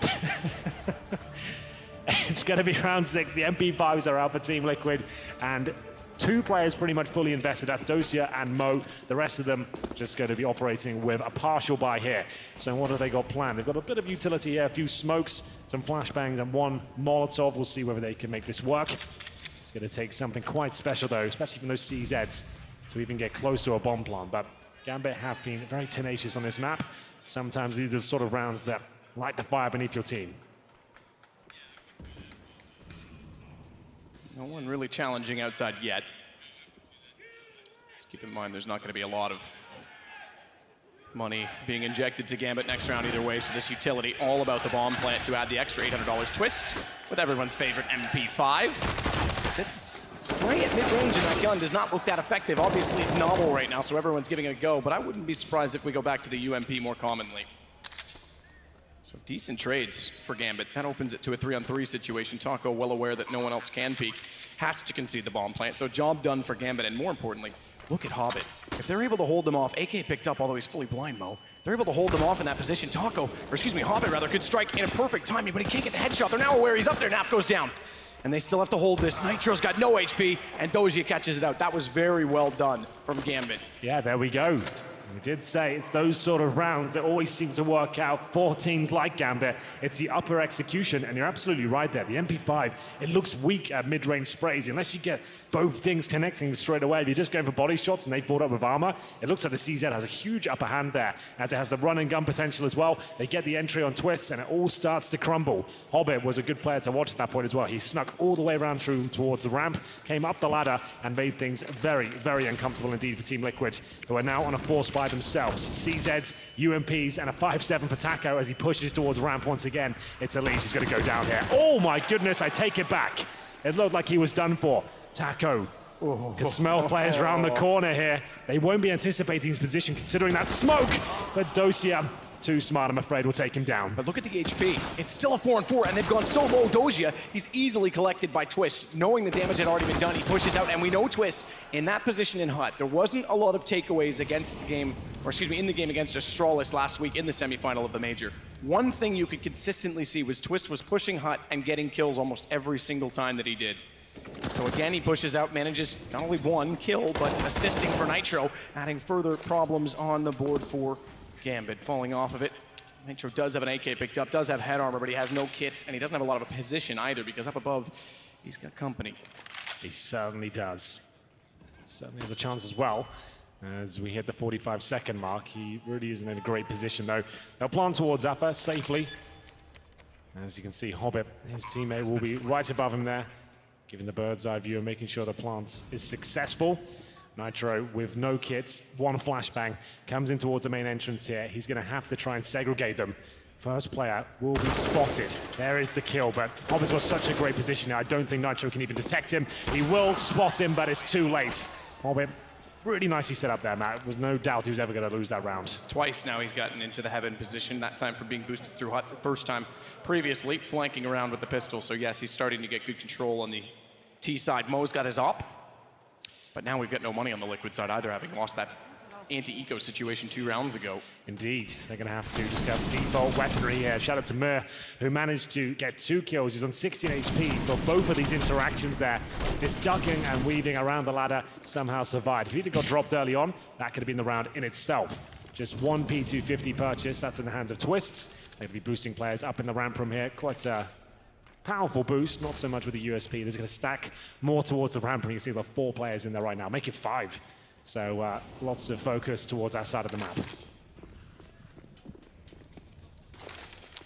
It's going to be round 6. The MP5s are out for Team Liquid, and 2 players pretty much fully invested. That's Dosia and Mo. The rest of them just going to be operating with a partial buy here. So what have they got planned? They've got a bit of utility here, a few smokes, some flashbangs, and 1 Molotov. We'll see whether they can make this work. It's going to take something quite special, though, especially from those CZs, to even get close to a bomb plant. But Gambit have been very tenacious on this map. Sometimes these are the sort of rounds that light the fire beneath your team. No one really challenging outside yet. Just keep in mind there's not going to be a lot of money being injected to Gambit next round either way, so this utility all about the bomb plant to add the extra $800. Twist with everyone's favorite MP5. Sits spray at mid-range, and that gun does not look that effective. Obviously, it's novel right now, so everyone's giving it a go, but I wouldn't be surprised if we go back to the UMP more commonly. So decent trades for Gambit. That opens it to a 3-on-3 situation. Taco, well aware that no one else can peek, has to concede the bomb plant. So job done for Gambit, and more importantly, look at Hobbit. If they're able to hold them off, AK picked up, although he's fully blind, Mo. If they're able to hold them off in that position, Hobbit rather, could strike in a perfect timing, but he can't get the headshot. They're now aware he's up there. Naf goes down. And they still have to hold this. Nitro's got no HP, and Doja catches it out. That was very well done from Gambit. Yeah, there we go. We did say it's those sort of rounds that always seem to work out for teams like Gambit. It's the upper execution, and you're absolutely right there. The MP5, it looks weak at mid-range sprays. Unless you get both things connecting straight away, if you're just going for body shots and they've brought up with armor, it looks like the CZ has a huge upper hand there, as it has the run and gun potential as well. They get the entry on Twists, and it all starts to crumble. Hobbit was a good player to watch at that point as well. He snuck all the way around towards the ramp, came up the ladder, and made things very, very uncomfortable indeed for Team Liquid, who are now on a force by themselves. CZs, UMPs, and a 5-7 for Taco as he pushes towards ramp once again. It's Elige who's going to go down here. Oh my goodness, I take it back. It looked like he was done for. Taco can smell players around the corner here. They won't be anticipating his position considering that smoke, but Dosia, too smart, I'm afraid, will take him down. But look at the HP. It's still a 4-on-4, and they've gone so low. Doja, he's easily collected by Twist. Knowing the damage had already been done, he pushes out, and we know Twist in that position in Hut. There wasn't a lot of takeaways against the game, or excuse me, in the game against Astralis last week in the semifinal of the Major. One thing you could consistently see was Twist was pushing Hut and getting kills almost every single time that he did. So again, he pushes out, manages not only one kill, but assisting for Nitro, adding further problems on the board for Gambit. Falling off of it. Nitro does have an AK picked up, does have head armor, but he has no kits, and he doesn't have a lot of a position either, because up above, he's got company. He certainly does. Certainly has a chance as well. As we hit the 45-second mark, he really isn't in a great position, though. They'll plant towards upper safely. As you can see, Hobbit, his teammate, will be right above him there, giving the bird's eye view and making sure the plant is successful. Nitro, with no kits, one flashbang, comes in towards the main entrance here. He's going to have to try and segregate them. First player will be spotted. There is the kill, but Hobbit's got such a great position here. I don't think Nitro can even detect him. He will spot him, but it's too late. Hobbit, really nicely set up there, Matt. There's no doubt he was ever going to lose that round. Twice now he's gotten into the heaven position, that time for being boosted through hut the first time previously, flanking around with the pistol. So yes, he's starting to get good control on the T side. Mo's got his op, but now we've got no money on the Liquid side either, having lost that anti-eco situation 2 rounds ago. Indeed, they're going to have to just have default weaponry here. Shout out to Mir, who managed to get 2 kills. He's on 16 HP for both of these interactions there. This ducking and weaving around the ladder somehow survived. If he'd got dropped early on, that could have been the round in itself. Just 1 P250 purchase, that's in the hands of Twists. They're going to be boosting players up in the ramp from here. Quite a powerful boost, not so much with the USP. They're going to stack more towards the ramp. You can see there are 4 players in there right now, make it 5. So lots of focus towards that side of the map.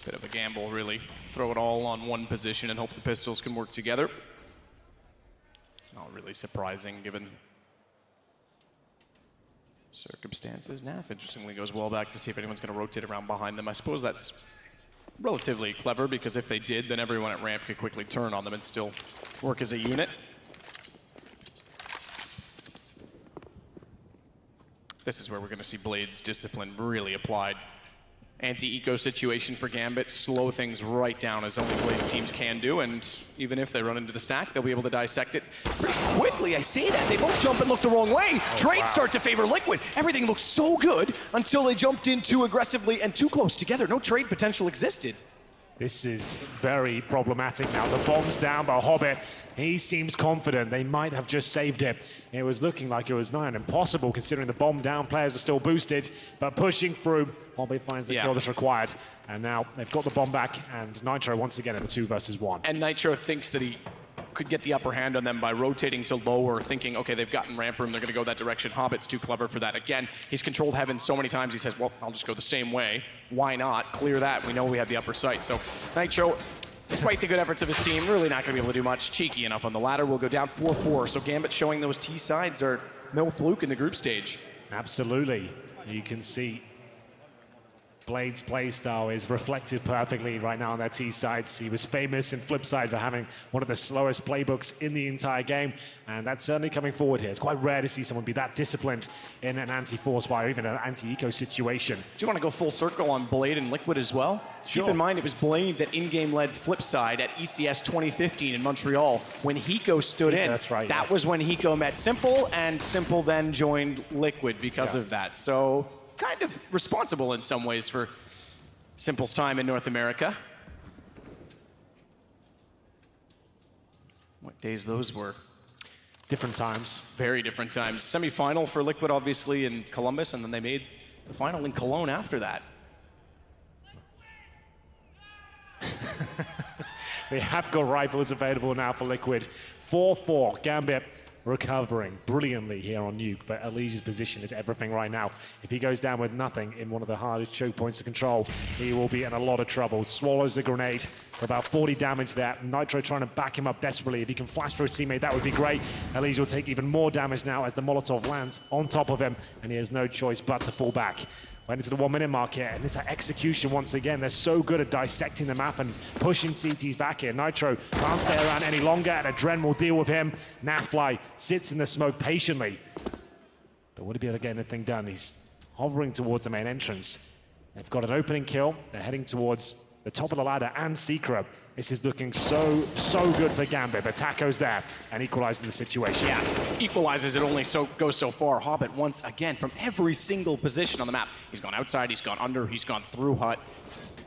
Bit of a gamble, really. Throw it all on one position and hope the pistols can work together. It's not really surprising given circumstances. Naf, interestingly, goes well back to see if anyone's going to rotate around behind them. I suppose that's relatively clever, because if they did, then everyone at ramp could quickly turn on them and still work as a unit. This is where we're going to see Blade's discipline really applied. Anti-eco situation for Gambit, slow things right down as only Blade's teams can do, and even if they run into the stack, they'll be able to dissect it pretty quickly. I say that, they both jump and look the wrong way. Trades start to favor Liquid. Everything looks so good until they jumped in too aggressively and too close together. No trade potential existed. This is very problematic now. The bomb's down by Hobbit. He seems confident. They might have just saved it. It was looking like it was nigh on impossible considering the bomb down. Players are still boosted, but pushing through. Hobbit finds the kill that's required. And now they've got the bomb back, and Nitro once again in the 2 versus 1. And Nitro thinks that he could get the upper hand on them by rotating to lower, thinking, okay, they've gotten ramp room, they're going to go that direction. Hobbit's too clever for that. Again, he's controlled heaven so many times, he says, well, I'll just go the same way. Why not? Clear that. We know we have the upper sight. So Nitro, despite the good efforts of his team, really not going to be able to do much. Cheeky enough on the ladder. We'll go down 4-4. So Gambit showing those T sides are no fluke in the group stage. Absolutely. You can see Blade's playstyle is reflected perfectly right now on their T sides. He was famous in Flipside for having one of the slowest playbooks in the entire game, and that's certainly coming forward here. It's quite rare to see someone be that disciplined in an anti-force fire, or even an anti-eco situation. Do you want to go full circle on Blade and Liquid as well? Sure. Keep in mind, it was Blade that in-game led Flipside at ECS 2015 in Montreal when Hiko stood in. That's right. That was when Hiko met Simple, and Simple then joined Liquid because of that. So kind of responsible in some ways for Simple's time in North America. What days those were. Different times. Very different times. Semi-final for Liquid, obviously, in Columbus, and then they made the final in Cologne after that. They have got rifles available now for Liquid. 4-4. Gambit recovering brilliantly here on Nuke, but Elige's position is everything right now. If he goes down with nothing in one of the hardest choke points to control, he will be in a lot of trouble. Swallows the grenade for about 40 damage there. Nitro trying to back him up desperately. If he can flash through his teammate, that would be great. Elige will take even more damage now as the Molotov lands on top of him, and he has no choice but to fall back. Went into the 1 minute mark here, and it's that execution once again. They're so good at dissecting the map and pushing CTs back here. Nitro can't stay around any longer, and Adren will deal with him. Nafly sits in the smoke patiently. But would he be able to get anything done? He's hovering towards the main entrance. They've got an opening kill. They're heading towards the top of the ladder and Secret. This is looking so good for Gambit, but Taco's there and equalizes the situation. Yeah, equalizes it, only goes so far. Hobbit once again from every single position on the map. He's gone outside, he's gone under, he's gone through hut,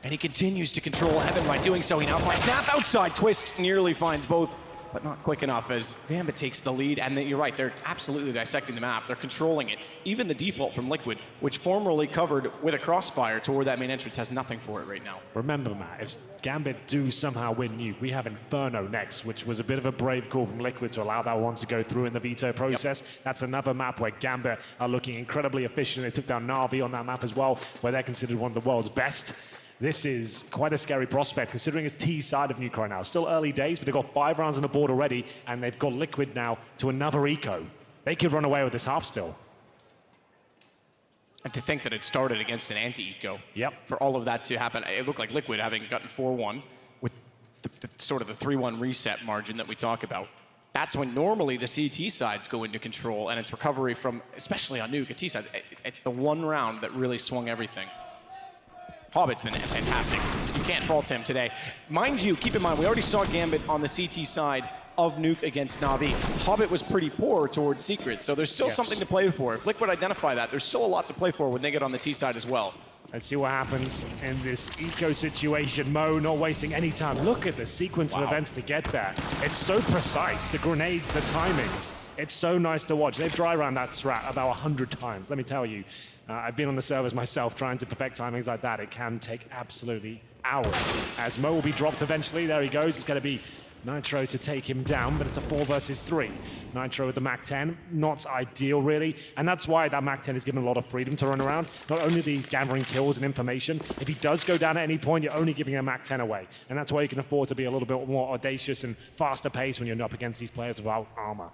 and he continues to control heaven by doing so. He now finds Naf outside. Twist nearly finds both, but not quick enough as Gambit takes the lead. And then you're right, they're absolutely dissecting the map. They're controlling it. Even the default from Liquid, which formerly covered with a crossfire toward that main entrance, has nothing for it right now. Remember, Matt, if Gambit do somehow win Nuke, we have Inferno next, which was a bit of a brave call from Liquid to allow that one to go through in the veto process. Yep. That's another map where Gambit are looking incredibly efficient. They took down Na'Vi on that map as well, where they're considered one of the world's best. This is quite a scary prospect, considering it's T side of Nuke right now. Still early days, but they've got 5 rounds on the board already, and they've got Liquid now to another eco. They could run away with this half still. And to think that it started against an anti-eco. Yep. For all of that to happen, it looked like Liquid having gotten 4-1 with the sort of the 3-1 reset margin that we talk about. That's when normally the CT sides go into control, and it's recovery from, especially on Nuke, a T side. It's the one round that really swung everything. Hobbit's been fantastic. You can't fault him today. Mind you, keep in mind, we already saw Gambit on the CT side of Nuke against Na'Vi. Hobbit was pretty poor towards Secret, so there's still something to play for. If Liquid identify that, there's still a lot to play for when they get on the T side as well. Let's see what happens in this eco situation. Mo not wasting any time. Look at the sequence of events to get there. It's so precise, the grenades, the timings. It's so nice to watch. They've dry run that strat about 100 times, let me tell you. I've been on the servers myself trying to perfect timings like that. It can take absolutely hours. As Mo will be dropped eventually, there he goes. It's going to be Nitro to take him down, but it's a 4 versus 3. Nitro with the Mac-10, not ideal really, and that's why that Mac-10 is given a lot of freedom to run around. Not only the gathering kills and information, if he does go down at any point, you're only giving a Mac-10 away, and that's why you can afford to be a little bit more audacious and faster paced when you're up against these players without armor.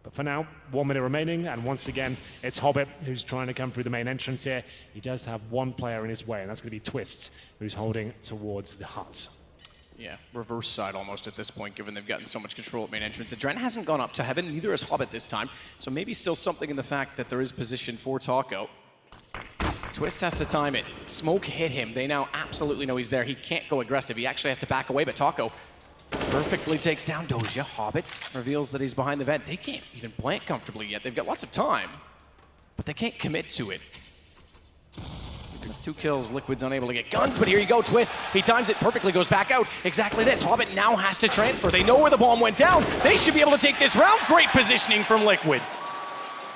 But for now, 1 minute remaining, and once again, it's Hobbit who's trying to come through the main entrance here. He does have one player in his way, and that's going to be Twists, who's holding towards the hut. Yeah, reverse side almost at this point, given they've gotten so much control at main entrance. Adren hasn't gone up to heaven, neither has Hobbit this time, so maybe still something in the fact that there is position for Taco. Twist has to time it. Smoke hit him. They now absolutely know he's there. He can't go aggressive. He actually has to back away, but Taco perfectly takes down Doja. Hobbit reveals that he's behind the vent. They can't even plant comfortably yet. They've got lots of time, but they can't commit to it. 2 kills, Liquid's unable to get guns, but here you go, Twist. He times it perfectly, goes back out. Exactly this. Hobbit now has to transfer. They know where the bomb went down. They should be able to take this round. Great positioning from Liquid.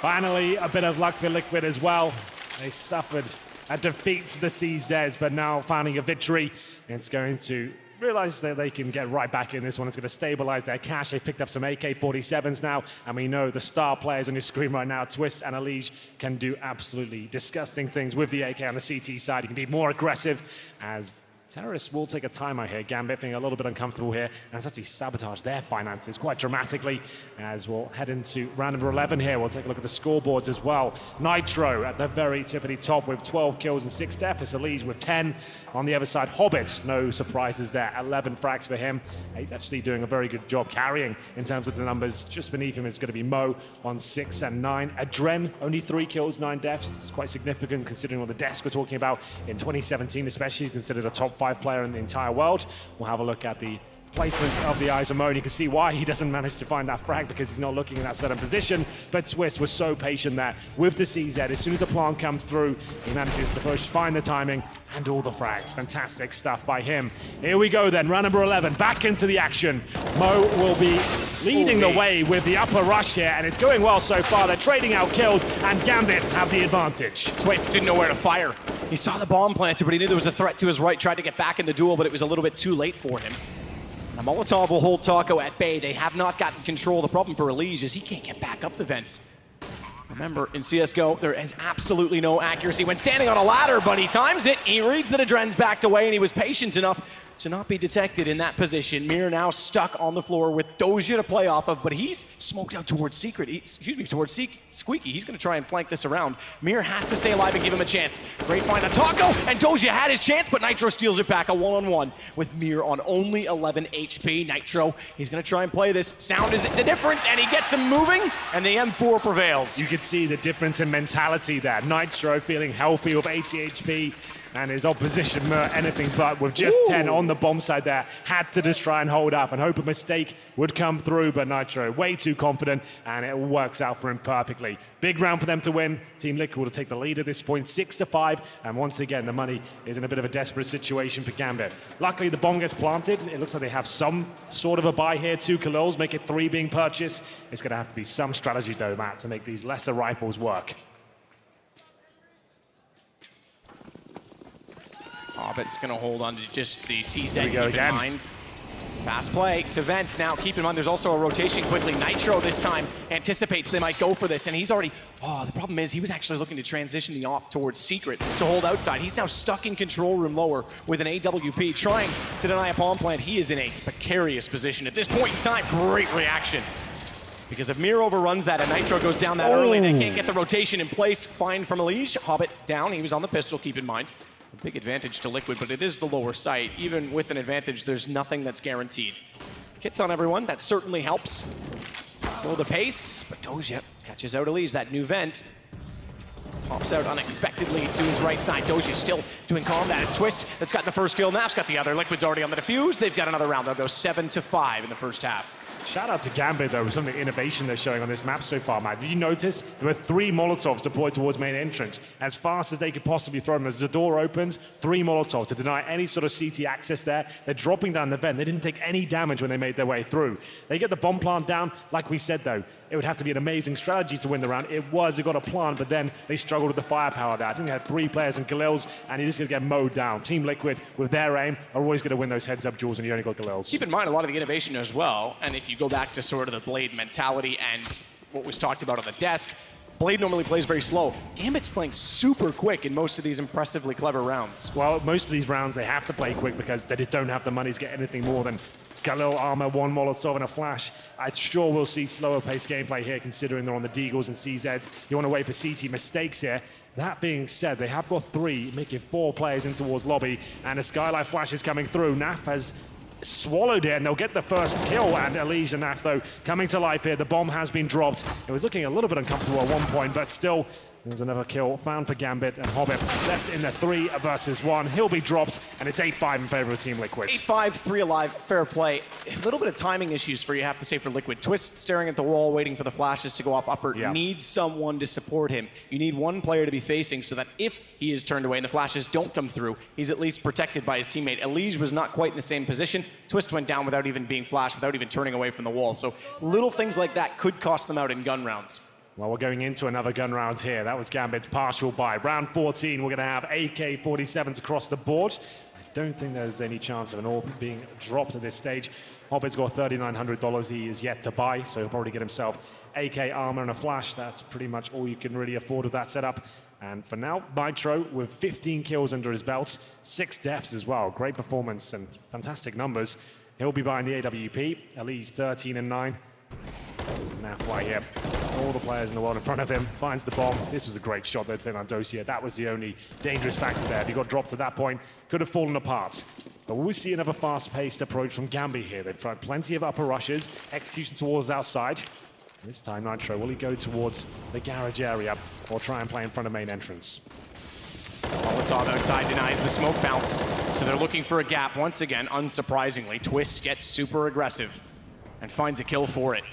Finally, a bit of luck for Liquid as well. They suffered a defeat to the CZs, but now finding a victory. It's going to realize that they can get right back in this one. It's going to stabilize their cash. They've picked up some AK-47s now, and we know the star players on your screen right now, Twist and Elige, can do absolutely disgusting things with the AK on the CT side. He can be more aggressive as Terrorists will take a timeout here. Gambit feeling a little bit uncomfortable here, and has actually sabotaged their finances quite dramatically. As we'll head into round number 11 here, we'll take a look at the scoreboards as well. Nitro at the very tippity top with 12 kills and 6 deaths. Elige with 10. On the other side, Hobbit, no surprises there. 11 frags for him. He's actually doing a very good job carrying in terms of the numbers. Just beneath him is going to be Mo on 6 and 9. Adren, only 3 kills, 9 deaths. It's quite significant considering what the deaths we're talking about in 2017, especially considered a top 5 player in the entire world. We'll have a look at the placements of the eyes of Mo, and you can see why he doesn't manage to find that frag, because he's not looking in that certain position. But Twist was so patient there with the CZ. As soon as the plant comes through, he manages to push, find the timing, and all the frags. Fantastic stuff by him. Here we go then, round number 11, back into the action. Mo will be leading the way with the upper rush here, and it's going well so far. They're trading out kills, and Gambit have the advantage. Twist didn't know where to fire. He saw the bomb planted, but he knew there was a threat to his right, tried to get back in the duel, but it was a little bit too late for him. Now Molotov will hold Taco at bay. They have not gotten control. The problem for Elige is he can't get back up the vents. Remember, in CSGO, there is absolutely no accuracy when standing on a ladder, but he times it. He reads that Adren's backed away, and he was patient enough to not be detected in that position. Mir now stuck on the floor with Doja to play off of, but he's smoked out towards Secret. Towards Squeaky. He's going to try and flank this around. Mir has to stay alive and give him a chance. Great find on Taco, and Doja had his chance, but Nitro steals it back, a one-on-one with Mir on only 11 HP. Nitro, he's going to try and play this. Sound is the difference, and he gets him moving, and the M4 prevails. You could see the difference in mentality there. Nitro feeling healthy with 80 HP. and his opposition anything but, with just 10 on the bomb side there. Had to just try and hold up and hope a mistake would come through, but Nitro way too confident, and it works out for him perfectly. Big round for them to win. Team Liquid will take the lead at this point, 6-5, and once again, the money is in a bit of a desperate situation for Gambit. Luckily, the bomb gets planted. It looks like they have some sort of a buy here. 2 Kalils, make it 3 being purchased. It's going to have to be some strategy, though, Matt, to make these lesser rifles work. Hobbit's going to hold on to just the CZ, keep again. in mind. Fast play to Vent. Now, keep in mind, there's also a rotation quickly. Nitro this time anticipates they might go for this, and he's already... Oh, the problem is he was actually looking to transition the op towards Secret to hold outside. He's now stuck in control room lower with an AWP, trying to deny a bomb plant. He is in a precarious position at this point in time. Great reaction. Because if Mir overruns that and Nitro goes down that early, they can't get the rotation in place. Fine from Elige. Hobbit down. He was on the pistol, keep in mind. A big advantage to Liquid, but it is the lower site. Even with an advantage, there's nothing that's guaranteed. Kits on everyone, that certainly helps. Slow the pace, but Doja catches out Elige. That new Vent pops out unexpectedly to his right side. Doja still doing combat. It's Twist that's got the first kill. Naf's got the other. Liquid's already on the defuse. They've got another round. They'll go 7-5 in the first half. Shout out to Gambit, though, with some of the innovation they're showing on this map so far, Matt. Did you notice there were 3 Molotovs deployed towards main entrance? As fast as they could possibly throw them, as the door opens, 3 Molotovs to deny any sort of CT access there. They're dropping down the vent. They didn't take any damage when they made their way through. They get the bomb plant down. Like we said, though, it would have to be an amazing strategy to win the round. It was. They got a plant, but then they struggled with the firepower there. I think they had 3 players in Galils, and you're just going to get mowed down. Team Liquid, with their aim, are always going to win those heads-up duels when you only got Galils. Keep in mind a lot of the innovation as well, and if you go back to sort of the Blade mentality and what was talked about on the desk, Blade normally plays very slow. Gambit's playing super quick in most of these impressively clever rounds. Well, most of these rounds they have to play quick because they just don't have the money to get anything more than Galil armor, 1 Molotov and a flash. I'm sure we'll see slower paced gameplay here considering they're on the Deagles and CZs. You want to wait for CT mistakes here. That being said, they have got 3, making 4 players in towards lobby, and a Skylight flash is coming through. Naf has swallowed it, and they'll get the first kill, and Elige and Naf, though, coming to life here. The bomb has been dropped. It was looking a little bit uncomfortable at one point, but still, there's another kill found for Gambit, and Hobbit left in the 3 versus 1. He'll be dropped, and it's 8-5 in favor of Team Liquid. 8-5, 3 alive, fair play. A little bit of timing issues for you have to say for Liquid. Twist staring at the wall, waiting for the flashes to go off upper. Yeah. Needs someone to support him. You need one player to be facing so that if he is turned away and the flashes don't come through, he's at least protected by his teammate. Elige was not quite in the same position. Twist went down without even being flashed, without even turning away from the wall. So little things like that could cost them out in gun rounds. Well, we're going into another gun round here. That was Gambit's partial buy. Round 14, we're going to have AK-47s across the board. I don't think there's any chance of an AWP being dropped at this stage. Hobbit's got $3,900 he is yet to buy, so he'll probably get himself AK armor and a flash. That's pretty much all you can really afford with that setup. And for now, Nitro with 15 kills under his belt, 6 deaths as well. Great performance and fantastic numbers. He'll be buying the AWP. Elige 13 and 9. Now fly here. All the players in the world in front of him. Finds the bomb. This was a great shot though, on Dosia. That was the only dangerous factor there. If he got dropped at that point, could have fallen apart. But we'll see another fast-paced approach from Gambit here. They've tried plenty of upper rushes. Execution towards outside. This time Nitro, will he go towards the garage area or try and play in front of main entrance? Molotov outside denies the smoke bounce. So they're looking for a gap. Once again, unsurprisingly, Twist gets super aggressive and finds a kill for it.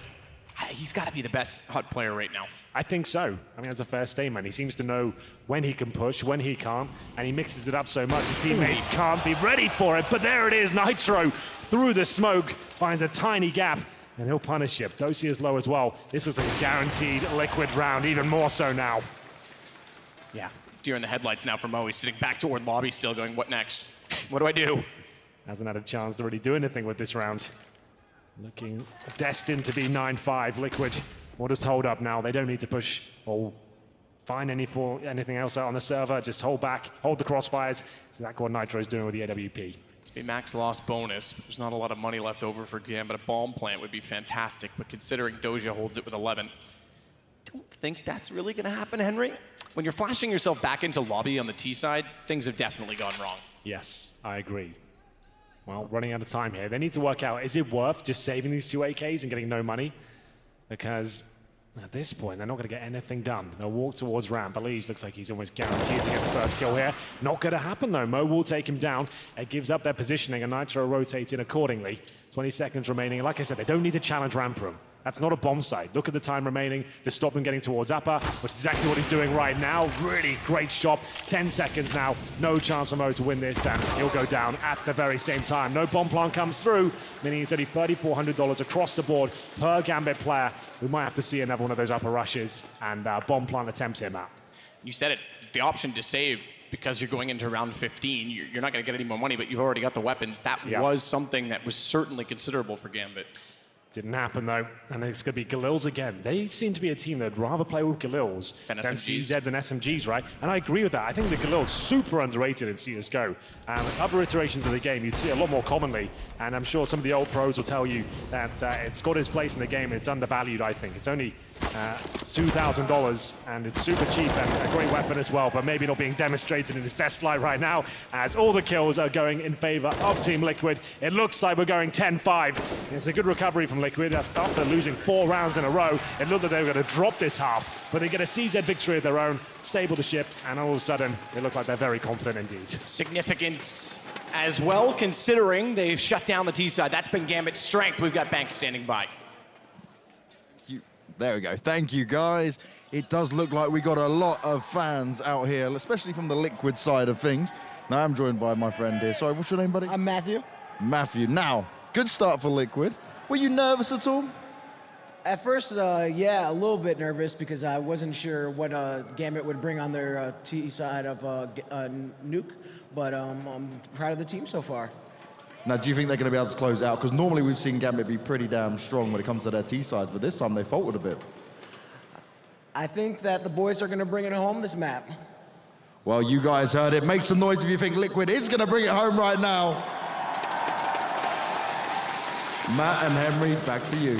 He's got to be the best HUT player right now. I think so. I mean, that's a fair statement. He seems to know when he can push, when he can't, and he mixes it up so much the teammates can't be ready for it. But there it is, Nitro through the smoke, finds a tiny gap, and he'll punish him. Dosia is low as well. This is a guaranteed Liquid round, even more so now. Yeah, deer in the headlights now for Mo. He's sitting back toward lobby still going, what next? What do I do? Hasn't had a chance to really do anything with this round. Looking destined to be 9-5. Liquid will just hold up now. They don't need to push or find anything else out on the server. Just hold back, hold the crossfires. So that's what Nitro's doing with the AWP. It's be max loss bonus. There's not a lot of money left over for Gambit. A bomb plant would be fantastic, but considering Doja holds it with 11, I don't think that's really going to happen, Henry. When you're flashing yourself back into lobby on the T side, things have definitely gone wrong. Yes, I agree. Well, running out of time here. They need to work out, is it worth just saving these 2 AKs and getting no money? Because At this point, they're not going to get anything done. They'll walk towards ramp. Elise looks like he's almost guaranteed to get the first kill here. Not going to happen, though. Mo will take him down. It gives up their positioning, and Nitro rotates in accordingly. 20 seconds remaining. Like I said, they don't need to challenge ramp room. That's not a bomb site. Look at the time remaining to stop them getting towards upper, which is exactly what he's doing right now. Really great shot. 10 seconds now. No chance for Mo to win this, and he'll go down at the very same time. No bomb plant comes through, meaning it's only $3,400 across the board per Gambit player. We might have to see another one of those upper rushes and bomb plant attempts here, Matt. You said it, the option to save because you're going into round 15. You're not going to get any more money, but you've already got the weapons. That was something that was certainly considerable for Gambit. Didn't happen, though, and it's going to be Galils again. They seem to be a team that'd rather play with Galils than CZ than SMGs, right? And I agree with that. I think the Galils super underrated in CSGO. Other iterations of the game, you'd see a lot more commonly, and I'm sure some of the old pros will tell you that it's got its place in the game, and it's undervalued, I think. It's only $2,000, and it's super cheap and a great weapon as well, but maybe not being demonstrated in its best light right now, as all the kills are going in favor of Team Liquid. It looks like we're going 10-5. It's a good recovery from Liquid after losing 4 rounds in a row. It looked like they were going to drop this half, but they get a CZ victory of their own, stable the ship, and all of a sudden, they look like they're very confident indeed. Significance as well, considering they've shut down the T side. That's been Gambit's strength. We've got Banks standing by. There we go. Thank you, guys. It does look like we got a lot of fans out here, especially from the Liquid side of things. Now, I'm joined by my friend here. Sorry, what's your name, buddy? I'm Matthew. Matthew. Now, good start for Liquid. Were you nervous at all? At first, yeah, a little bit nervous because I wasn't sure what Gambit would bring on their T side of Nuke, but I'm proud of the team so far. Now, do you think they're going to be able to close out? Because normally we've seen Gambit be pretty damn strong when it comes to their T-sides, but this time they faltered a bit. I think that the boys are going to bring it home this map. Well, you guys heard it. Make some noise if you think Liquid is going to bring it home right now. Matt and Henry, back to you.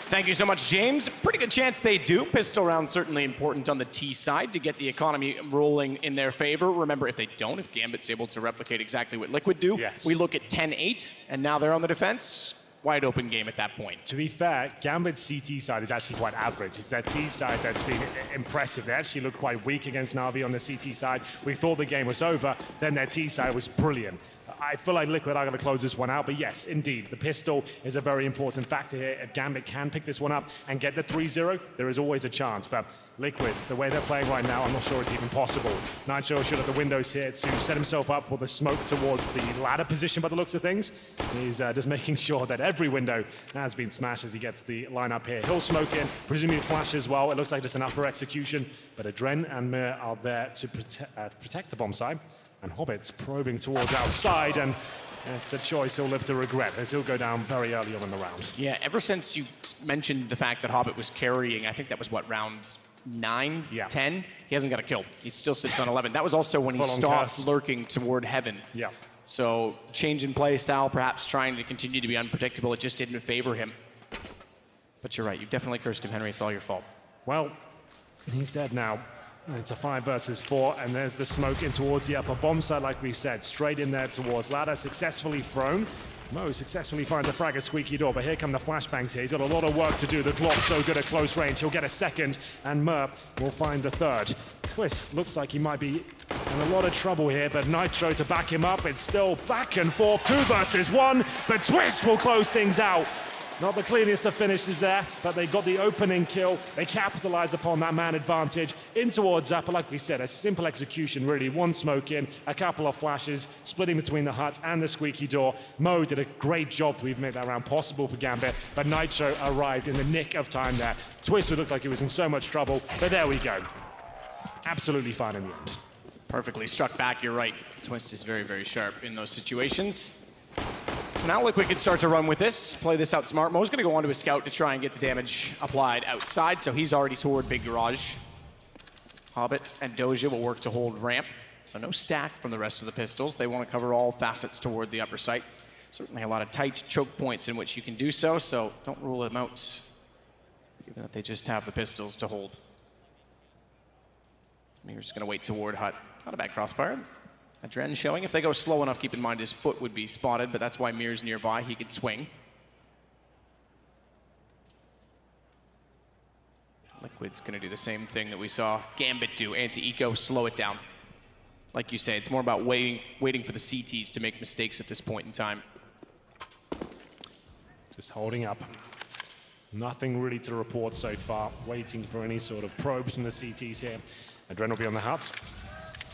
Thank you so much, James. Pretty good chance they do. Pistol round certainly important on the T side to get the economy rolling in their favor. Remember, if they don't, if Gambit's able to replicate exactly what Liquid do, we look at 10-8, and now they're on the defense. Wide open game at that point. To be fair, Gambit's CT side is actually quite average. It's their T side that's been impressive. They actually looked quite weak against Na'Vi on the CT side. We thought the game was over, then their T side was brilliant. I feel like Liquid are going to close this one out, but yes, indeed, the pistol is a very important factor here. If Gambit can pick this one up and get the 3-0, there is always a chance. But Liquid, the way they're playing right now, I'm not sure it's even possible. Nitro should have the windows here to set himself up for the smoke towards the ladder position by the looks of things. He's just making sure that every window has been smashed as he gets the lineup here. He'll smoke in, presumably flash as well. It looks like just an upper execution, but Adren and Mir are there to protect the bomb side. And Hobbit's probing towards outside, and it's a choice he'll live to regret, as he'll go down very early on in the round. Yeah, ever since you mentioned the fact that Hobbit was carrying, I think that was what, round 9, 10? He hasn't got a kill. He still sits on 11. That was also when he stopped lurking toward heaven. Yeah. So change in play style, perhaps trying to continue to be unpredictable. It just didn't favor him. But you're right, you definitely cursed him, Henry. It's all your fault. Well, he's dead now. It's a 5 versus 4, and there's the smoke in towards the upper bomb side, like we said. Straight in there towards ladder, successfully thrown. Mo successfully finds a frag at Squeaky Door, but here come the flashbangs here. He's got a lot of work to do. The Glock's so good at close range. He'll get a second, and Mer will find the third. Twist looks like he might be in a lot of trouble here, but Nitro to back him up. It's still back and forth, 2 versus 1. But Twist will close things out. Not the cleanest of finishes there, but they got the opening kill. They capitalize upon that man advantage in towards upper. Like we said, a simple execution, really. 1 smoke in, a couple of flashes, splitting between the huts and the Squeaky Door. Mo did a great job to even make that round possible for Gambit, but Nitro arrived in the nick of time there. Twist would look like he was in so much trouble, but there we go. Absolutely fine in the end. Perfectly struck back, you're right. Twist is very, very sharp in those situations. So now Liquid can start to run with this, play this out smart. Mo's going to go onto his scout to try and get the damage applied outside, so he's already toward Big Garage. Hobbit and Doja will work to hold ramp, so no stack from the rest of the pistols. They want to cover all facets toward the upper site. Certainly a lot of tight choke points in which you can do so, so don't rule them out, given that they just have the pistols to hold. We're just going to wait toward hut. Not a bad crossfire. Adren showing. If they go slow enough, keep in mind his foot would be spotted, but that's why Mir's nearby. He could swing. Liquid's gonna do the same thing that we saw Gambit do, anti-eco, slow it down. Like you say, it's more about waiting for the CTs to make mistakes at this point in time. Just holding up. Nothing really to report so far. Waiting for any sort of probes from the CTs here. Adren will be on the hut.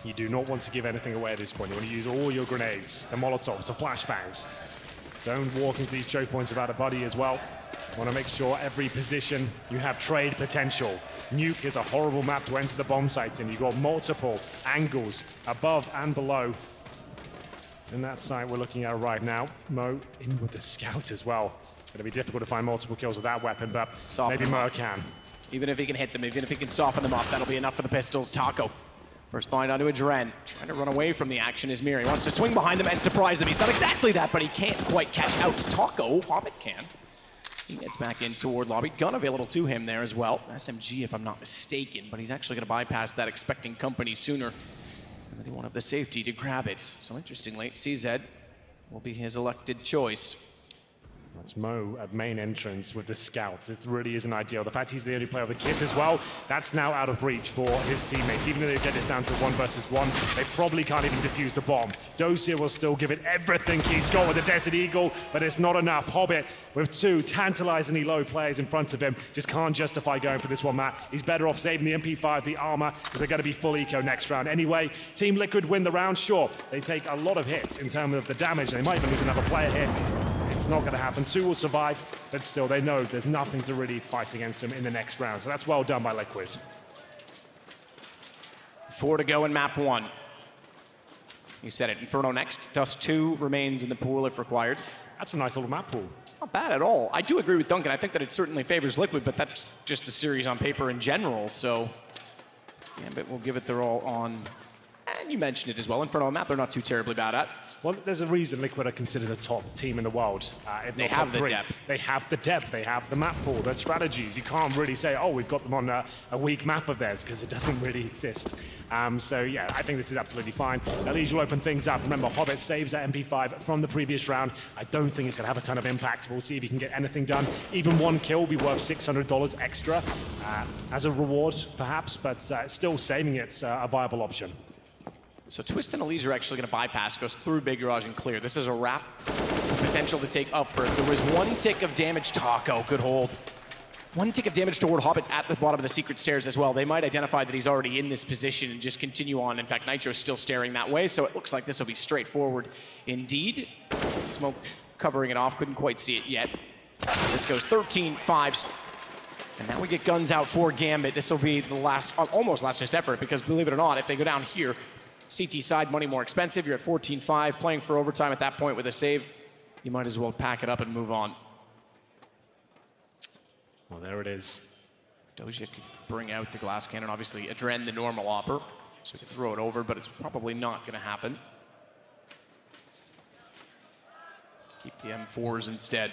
You do not want to give anything away at this point. You want to use all your grenades, the molotovs, the flashbangs. Don't walk into these choke points without a buddy as well. You want to make sure every position you have trade potential. Nuke is a horrible map to enter the bomb sites in. You've got multiple angles above and below. In that site we're looking at right now. Mo in with the scout as well. It'll be difficult to find multiple kills with that weapon, but maybe Mo can. Even if he can hit them, even if he can soften them up, that'll be enough for the pistols. Taco, first find onto Adren. Trying to run away from the action is Mir. He wants to swing behind them and surprise them. He's not exactly that, but he can't quite catch out Taco. Hobbit can. He gets back in toward lobby. Gun available to him there as well. SMG, if I'm not mistaken, but he's actually going to bypass that, expecting company sooner. And then he won't have the safety to grab it. So interestingly, CZ will be his elected choice. That's Mo at main entrance with the scout. This really isn't ideal. The fact he's the only player with the kit as well, that's now out of reach for his teammates. Even though they get this down to 1 versus 1, they probably can't even defuse the bomb. Dosia will still give it everything he's got with the Desert Eagle, but it's not enough. Hobbit, with 2 tantalizingly low players in front of him, just can't justify going for this one map. He's better off saving the MP5, the armor, because they're going to be full eco next round. Anyway, Team Liquid win the round. Sure, they take a lot of hits in terms of the damage. They might even lose another player here. It's not going to happen. 2 will survive, but still, they know there's nothing to really fight against them in the next round. So that's well done by Liquid. 4 to go in map 1. You said it. Inferno next. Dust 2 remains in the pool if required. That's a nice little map pool. It's not bad at all. I do agree with Duncan. I think that it certainly favors Liquid, but that's just the series on paper in general. So Gambit will give it their all on. And you mentioned it as well. Inferno map they're not too terribly bad at. Well, there's a reason Liquid are considered a top team in the world, if they not have top the 3. depth. They have the depth, they have the map pool, their strategies. You can't really say, oh, we've got them on a weak map of theirs, because it doesn't really exist. So yeah, I think this is absolutely fine. Elige will open things up. Remember, Hobbit saves that MP5 from the previous round. I don't think it's going to have a ton of impact. We'll see if he can get anything done. Even 1 kill will be worth $600 extra as a reward, perhaps, but still saving it's a viable option. So Twist and Elise are actually going to bypass, goes through Big Garage and clear. This is a wrap. Potential to take upper. There was 1 tick of damage. Taco, good hold. 1 tick of damage toward Hobbit at the bottom of the secret stairs as well. They might identify that he's already in this position and just continue on. In fact, Nitro's still staring that way, so it looks like this will be straightforward indeed. Smoke covering it off, couldn't quite see it yet. This goes 13 5s. And now we get guns out for Gambit. This will be the last, almost last just effort, because believe it or not, if they go down here, CT side, money more expensive. You're at 14-5, playing for overtime at that point with a save. You might as well pack it up and move on. Well, there it is. Doja could bring out the glass cannon. Obviously, Adren, the normal opper. So we could throw it over, but it's probably not going to happen. Keep the M4s instead.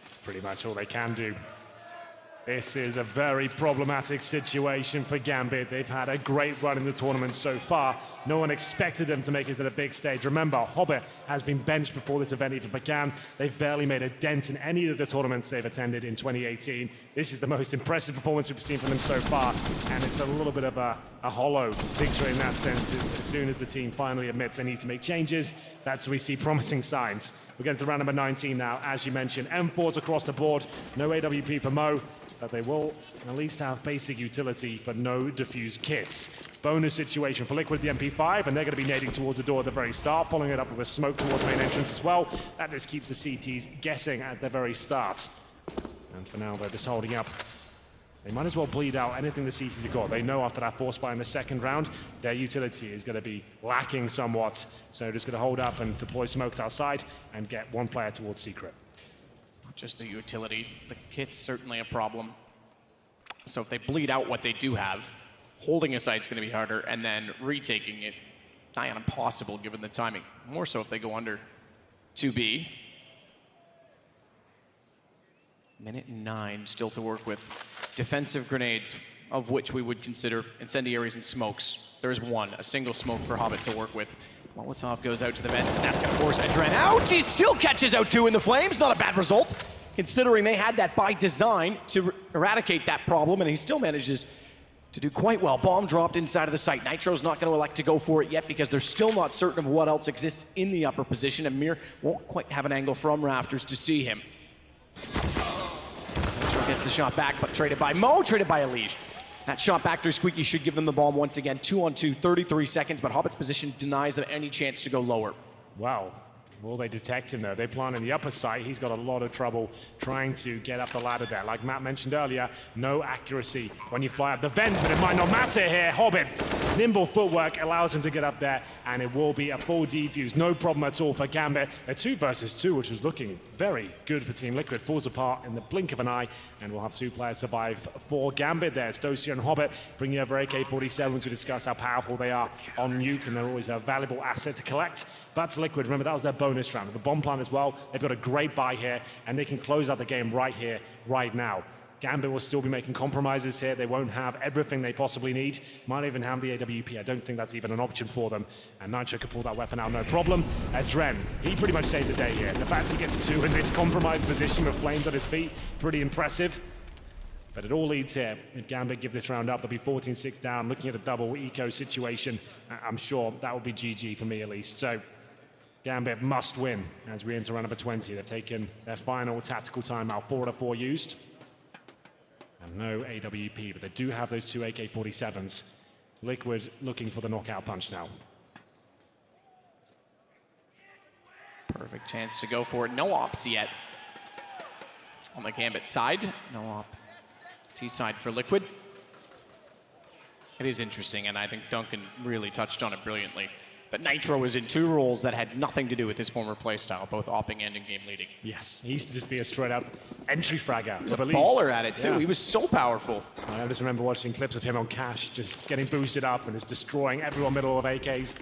That's pretty much all they can do. This is a very problematic situation for Gambit. They've had a great run in the tournament so far. No one expected them to make it to the big stage. Remember, Hobbit has been benched before this event even began. They've barely made a dent in any of the tournaments they've attended in 2018. This is the most impressive performance we've seen from them so far, and it's a little bit of a hollow picture in that sense. As soon as the team finally admits they need to make changes, that's where we see promising signs. We're getting to round number 19 now, as you mentioned. M4s across the board, no AWP for Mo. But they will at least have basic utility, but no diffuse kits. Bonus situation for Liquid, the MP5, and they're going to be nading towards the door at the very start, following it up with a smoke towards main entrance as well. That just keeps the CTs guessing at the very start. And for now, they're just holding up. They might as well bleed out anything the CTs have got. They know after that force buy in the second round, their utility is going to be lacking somewhat. So just going to hold up and deploy smokes outside and get 1 player towards secret. Just the utility. The kit's certainly a problem. So if they bleed out what they do have, holding a site's going to be harder, and then retaking it, nigh on impossible given the timing. More so if they go under 2B. Minute 9 still to work with. Defensive grenades, of which we would consider incendiaries and smokes. There is 1, a single smoke for Hobbit to work with. Molotov goes out to the vents. That's going to force Adren out. He still catches out 2 in the flames. Not a bad result. considering they had that by design to eradicate that problem, and he still manages to do quite well. Bomb dropped inside of the site. Nitro's not going to elect to go for it yet because they're still not certain of what else exists in the upper position, and Mir won't quite have an angle from Rafters to see him. Nitro gets the shot back, but traded by Mo, traded by Elige. That shot back through Squeaky should give them the bomb once again. 2-on-2, 33 seconds, but Hobbit's position denies them any chance to go lower. Wow. Will they detect him, though? They plant in the upper site. He's got a lot of trouble trying to get up the ladder there. Like Matt mentioned earlier, no accuracy when you fly up the vent, but it might not matter here. Hobbit, nimble footwork allows him to get up there, and it will be a full defuse. No problem at all for Gambit. A 2 versus 2, which was looking very good for Team Liquid. Falls apart in the blink of an eye, and we'll have 2 players survive for Gambit there. Stocia and Hobbit bringing over AK-47s to discuss how powerful they are on Nuke, and they're always a valuable asset to collect. But Liquid, remember, that was their bonus round. The bomb plant as well, they've got a great buy here, and they can close out the game right here, right now. Gambit will still be making compromises here. They won't have everything they possibly need. Might even have the AWP. I don't think that's even an option for them. And Nitro could pull that weapon out, no problem. Dren, he pretty much saved the day here. The fact he gets 2 in this compromised position with flames at his feet, pretty impressive. But it all leads here. If Gambit give this round up, they'll be 14-6 down. Looking at a double eco situation, I'm sure that will be GG for me at least. So Gambit must win as we enter round number 20. They've taken their final tactical timeout, 4 out of 4 used. And no AWP, but they do have those 2 AK-47s. Liquid looking for the knockout punch now. Perfect chance to go for it. No ops yet on the Gambit side. No op T side for Liquid. It is interesting, and I think Duncan really touched on it brilliantly, that Nitro was in 2 roles that had nothing to do with his former playstyle, both opping and in-game leading. Yes, he used to just be a straight-up entry fragger. He was a baller at it, too. Yeah. He was so powerful. I just remember watching clips of him on Cash, just getting boosted up and just destroying everyone middle of AKs.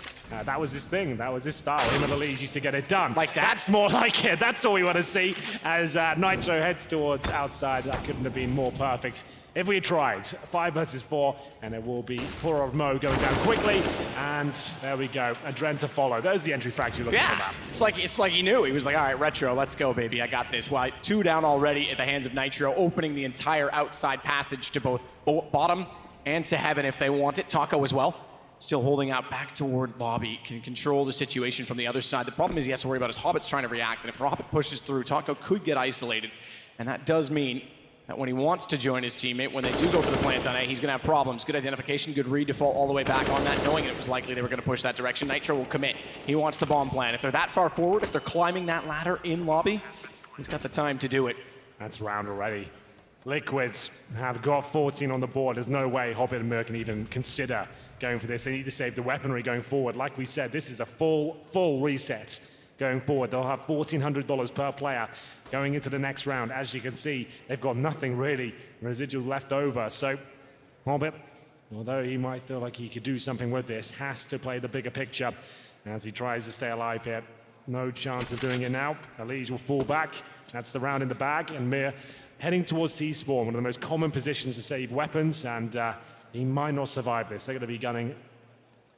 That was his thing. That was his style. Him and Elige used to get it done. Like that? That's more like it. That's all we want to see as Nitro heads towards outside. That couldn't have been more perfect. If we had tried, 5 versus 4, and it will be poor old Mo going down quickly, and there we go, a Dren to follow. There's the entry frag you're looking for that. It's like he knew. He was like, all right, Retro, let's go, baby, I got this. Well, 2 down already at the hands of Nitro, opening the entire outside passage to both bottom and to heaven if they want it. Taco as well, still holding out back toward lobby, can control the situation from the other side. The problem is he has to worry about his Hobbit's trying to react, and if Hobbit pushes through, Taco could get isolated, and that does mean that when he wants to join his teammate, when they do go for the plant on A, he's going to have problems. Good identification, good read to fall all the way back on that, knowing it was likely they were going to push that direction. Nitro will commit. He wants the bomb plant. If they're that far forward, if they're climbing that ladder in lobby, he's got the time to do it. That's round already. Liquids have got 14 on the board. There's no way Hobbit and Mir can even consider going for this. They need to save the weaponry going forward. Like we said, this is a full reset going forward. They'll have $1,400 per player going into the next round. As you can see, they've got nothing really residual left over. So Hobbit, although he might feel like he could do something with this, has to play the bigger picture as he tries to stay alive here. No chance of doing it now. Elige will fall back. That's the round in the bag, and Mir heading towards T-spawn, one of the most common positions to save weapons, and he might not survive this. They're going to be gunning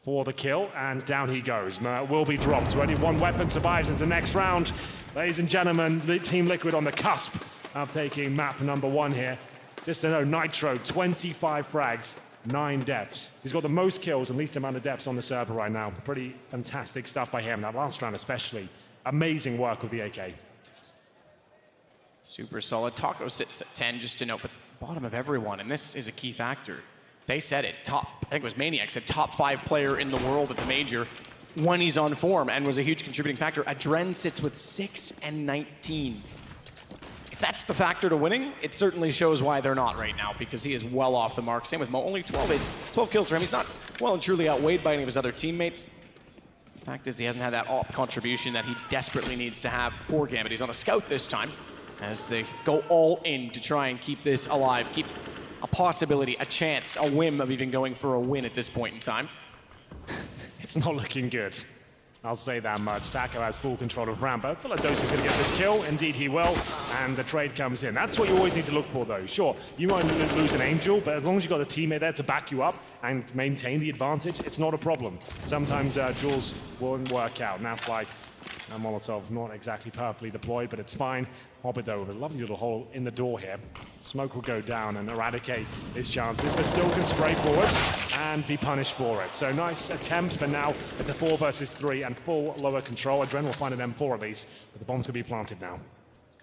for the kill, and down he goes. Will be dropped, so only 1 weapon survives into the next round. Ladies and gentlemen, Team Liquid on the cusp of taking map number 1 here. Just to know, Nitro, 25 frags, 9 deaths. He's got the most kills and least amount of deaths on the server right now. Pretty fantastic stuff by him. That last round especially, amazing work with the AK. Super solid. Taco sits at 10, just to note, but bottom of everyone, and this is a key factor. They said it, I think it was Maniac, said top 5 player in the world at the major when he's on form, and was a huge contributing factor. Dren sits with 6 and 19. If that's the factor to winning, it certainly shows why they're not right now, because he is well off the mark. Same with Mo, only 12 kills for him. He's not well and truly outweighed by any of his other teammates. The fact is he hasn't had that op contribution that he desperately needs to have for Gambit. He's on a scout this time, as they go all in to try and keep this alive, keep a possibility, a chance, a whim of even going for a win at this point in time. It's not looking good. I'll say that much. Taco has full control of Rambo. Philadelphia's going to get this kill. Indeed he will. And the trade comes in. That's what you always need to look for, though. Sure, you might lose an Angel, but as long as you've got a teammate there to back you up and maintain the advantage, it's not a problem. Sometimes duels won't work out. Now Fly And Molotov not exactly perfectly deployed, but it's fine. Hobbit, though, with a lovely little hole in the door here. Smoke will go down and eradicate his chances, but still can spray forward and be punished for it. So nice attempt, but now it's a 4 versus 3 and full lower control. Adren will find an M4 at least, but the bomb's going to be planted now.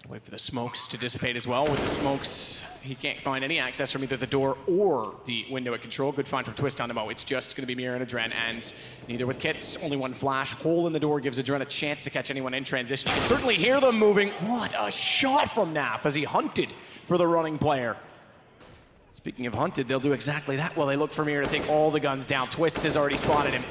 Wait for the smokes to dissipate as well. With the smokes, he can't find any access from either the door or the window at control. Good find from Twist on the Mo. It's just going to be Mir and Adren, and neither with kits. Only one flash. Hole in the door gives Adren a chance to catch anyone in transition. You can certainly hear them moving. What a shot from Naf as he hunted for the running player. Speaking of hunted, they'll do exactly that while they look for Mir to take all the guns down. Twist has already spotted him.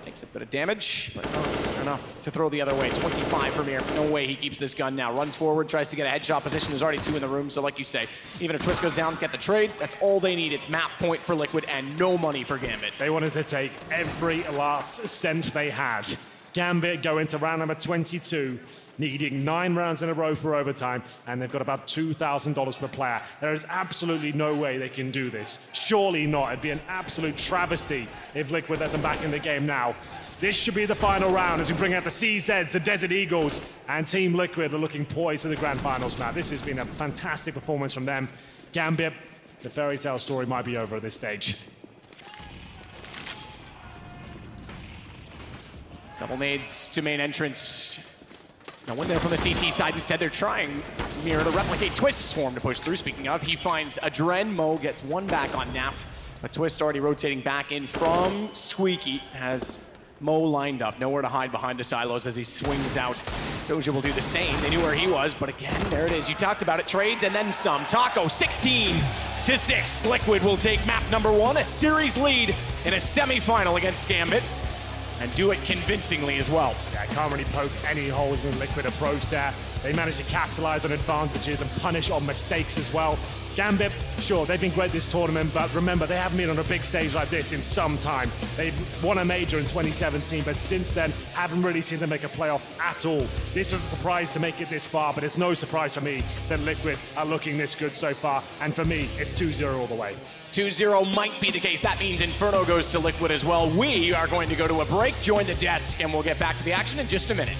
Takes a bit of damage, but not enough to throw the other way. 25 for Mir. No way he keeps this gun now. Runs forward, tries to get a headshot position. There's already 2 in the room, so like you say, even if Twist goes down, get the trade. That's all they need. It's map point for Liquid and no money for Gambit. They wanted to take every last cent they had. Gambit go into round number 22, needing 9 rounds in a row for overtime, and they've got about $2,000 per player. There is absolutely no way they can do this. Surely not. It'd be an absolute travesty if Liquid let them back in the game now. This should be the final round as we bring out the CZs, the Desert Eagles, and Team Liquid are looking poised for the grand finals, Matt. This has been a fantastic performance from them. Gambit, the fairy tale story might be over at this stage. Double nades to main entrance. Now one there from the CT side. Instead, they're trying Mir to replicate Twist's form to push through. Speaking of, he finds Adren. Mo gets one back on Naf. A Twist already rotating back in from Squeaky. Has Mo lined up. Nowhere to hide behind the silos as he swings out. Doja will do the same. They knew where he was, but again, there it is. You talked about it. Trades and then some. Taco 16-6. Liquid will take map number 1, a series lead in a semifinal against Gambit. And do it convincingly as well. Yeah, I can't really poke any holes in the Liquid approach there. They managed to capitalize on advantages and punish on mistakes as well. Gambit, sure, they've been great this tournament, but remember, they haven't been on a big stage like this in some time. They've won a major in 2017, but since then, haven't really seen them make a playoff at all. This was a surprise to make it this far, but it's no surprise for me that Liquid are looking this good so far. And for me, it's 2-0 all the way. 2-0 might be the case. That means Inferno goes to Liquid as well. We are going to go to a break, join the desk, and we'll get back to the action in just a minute.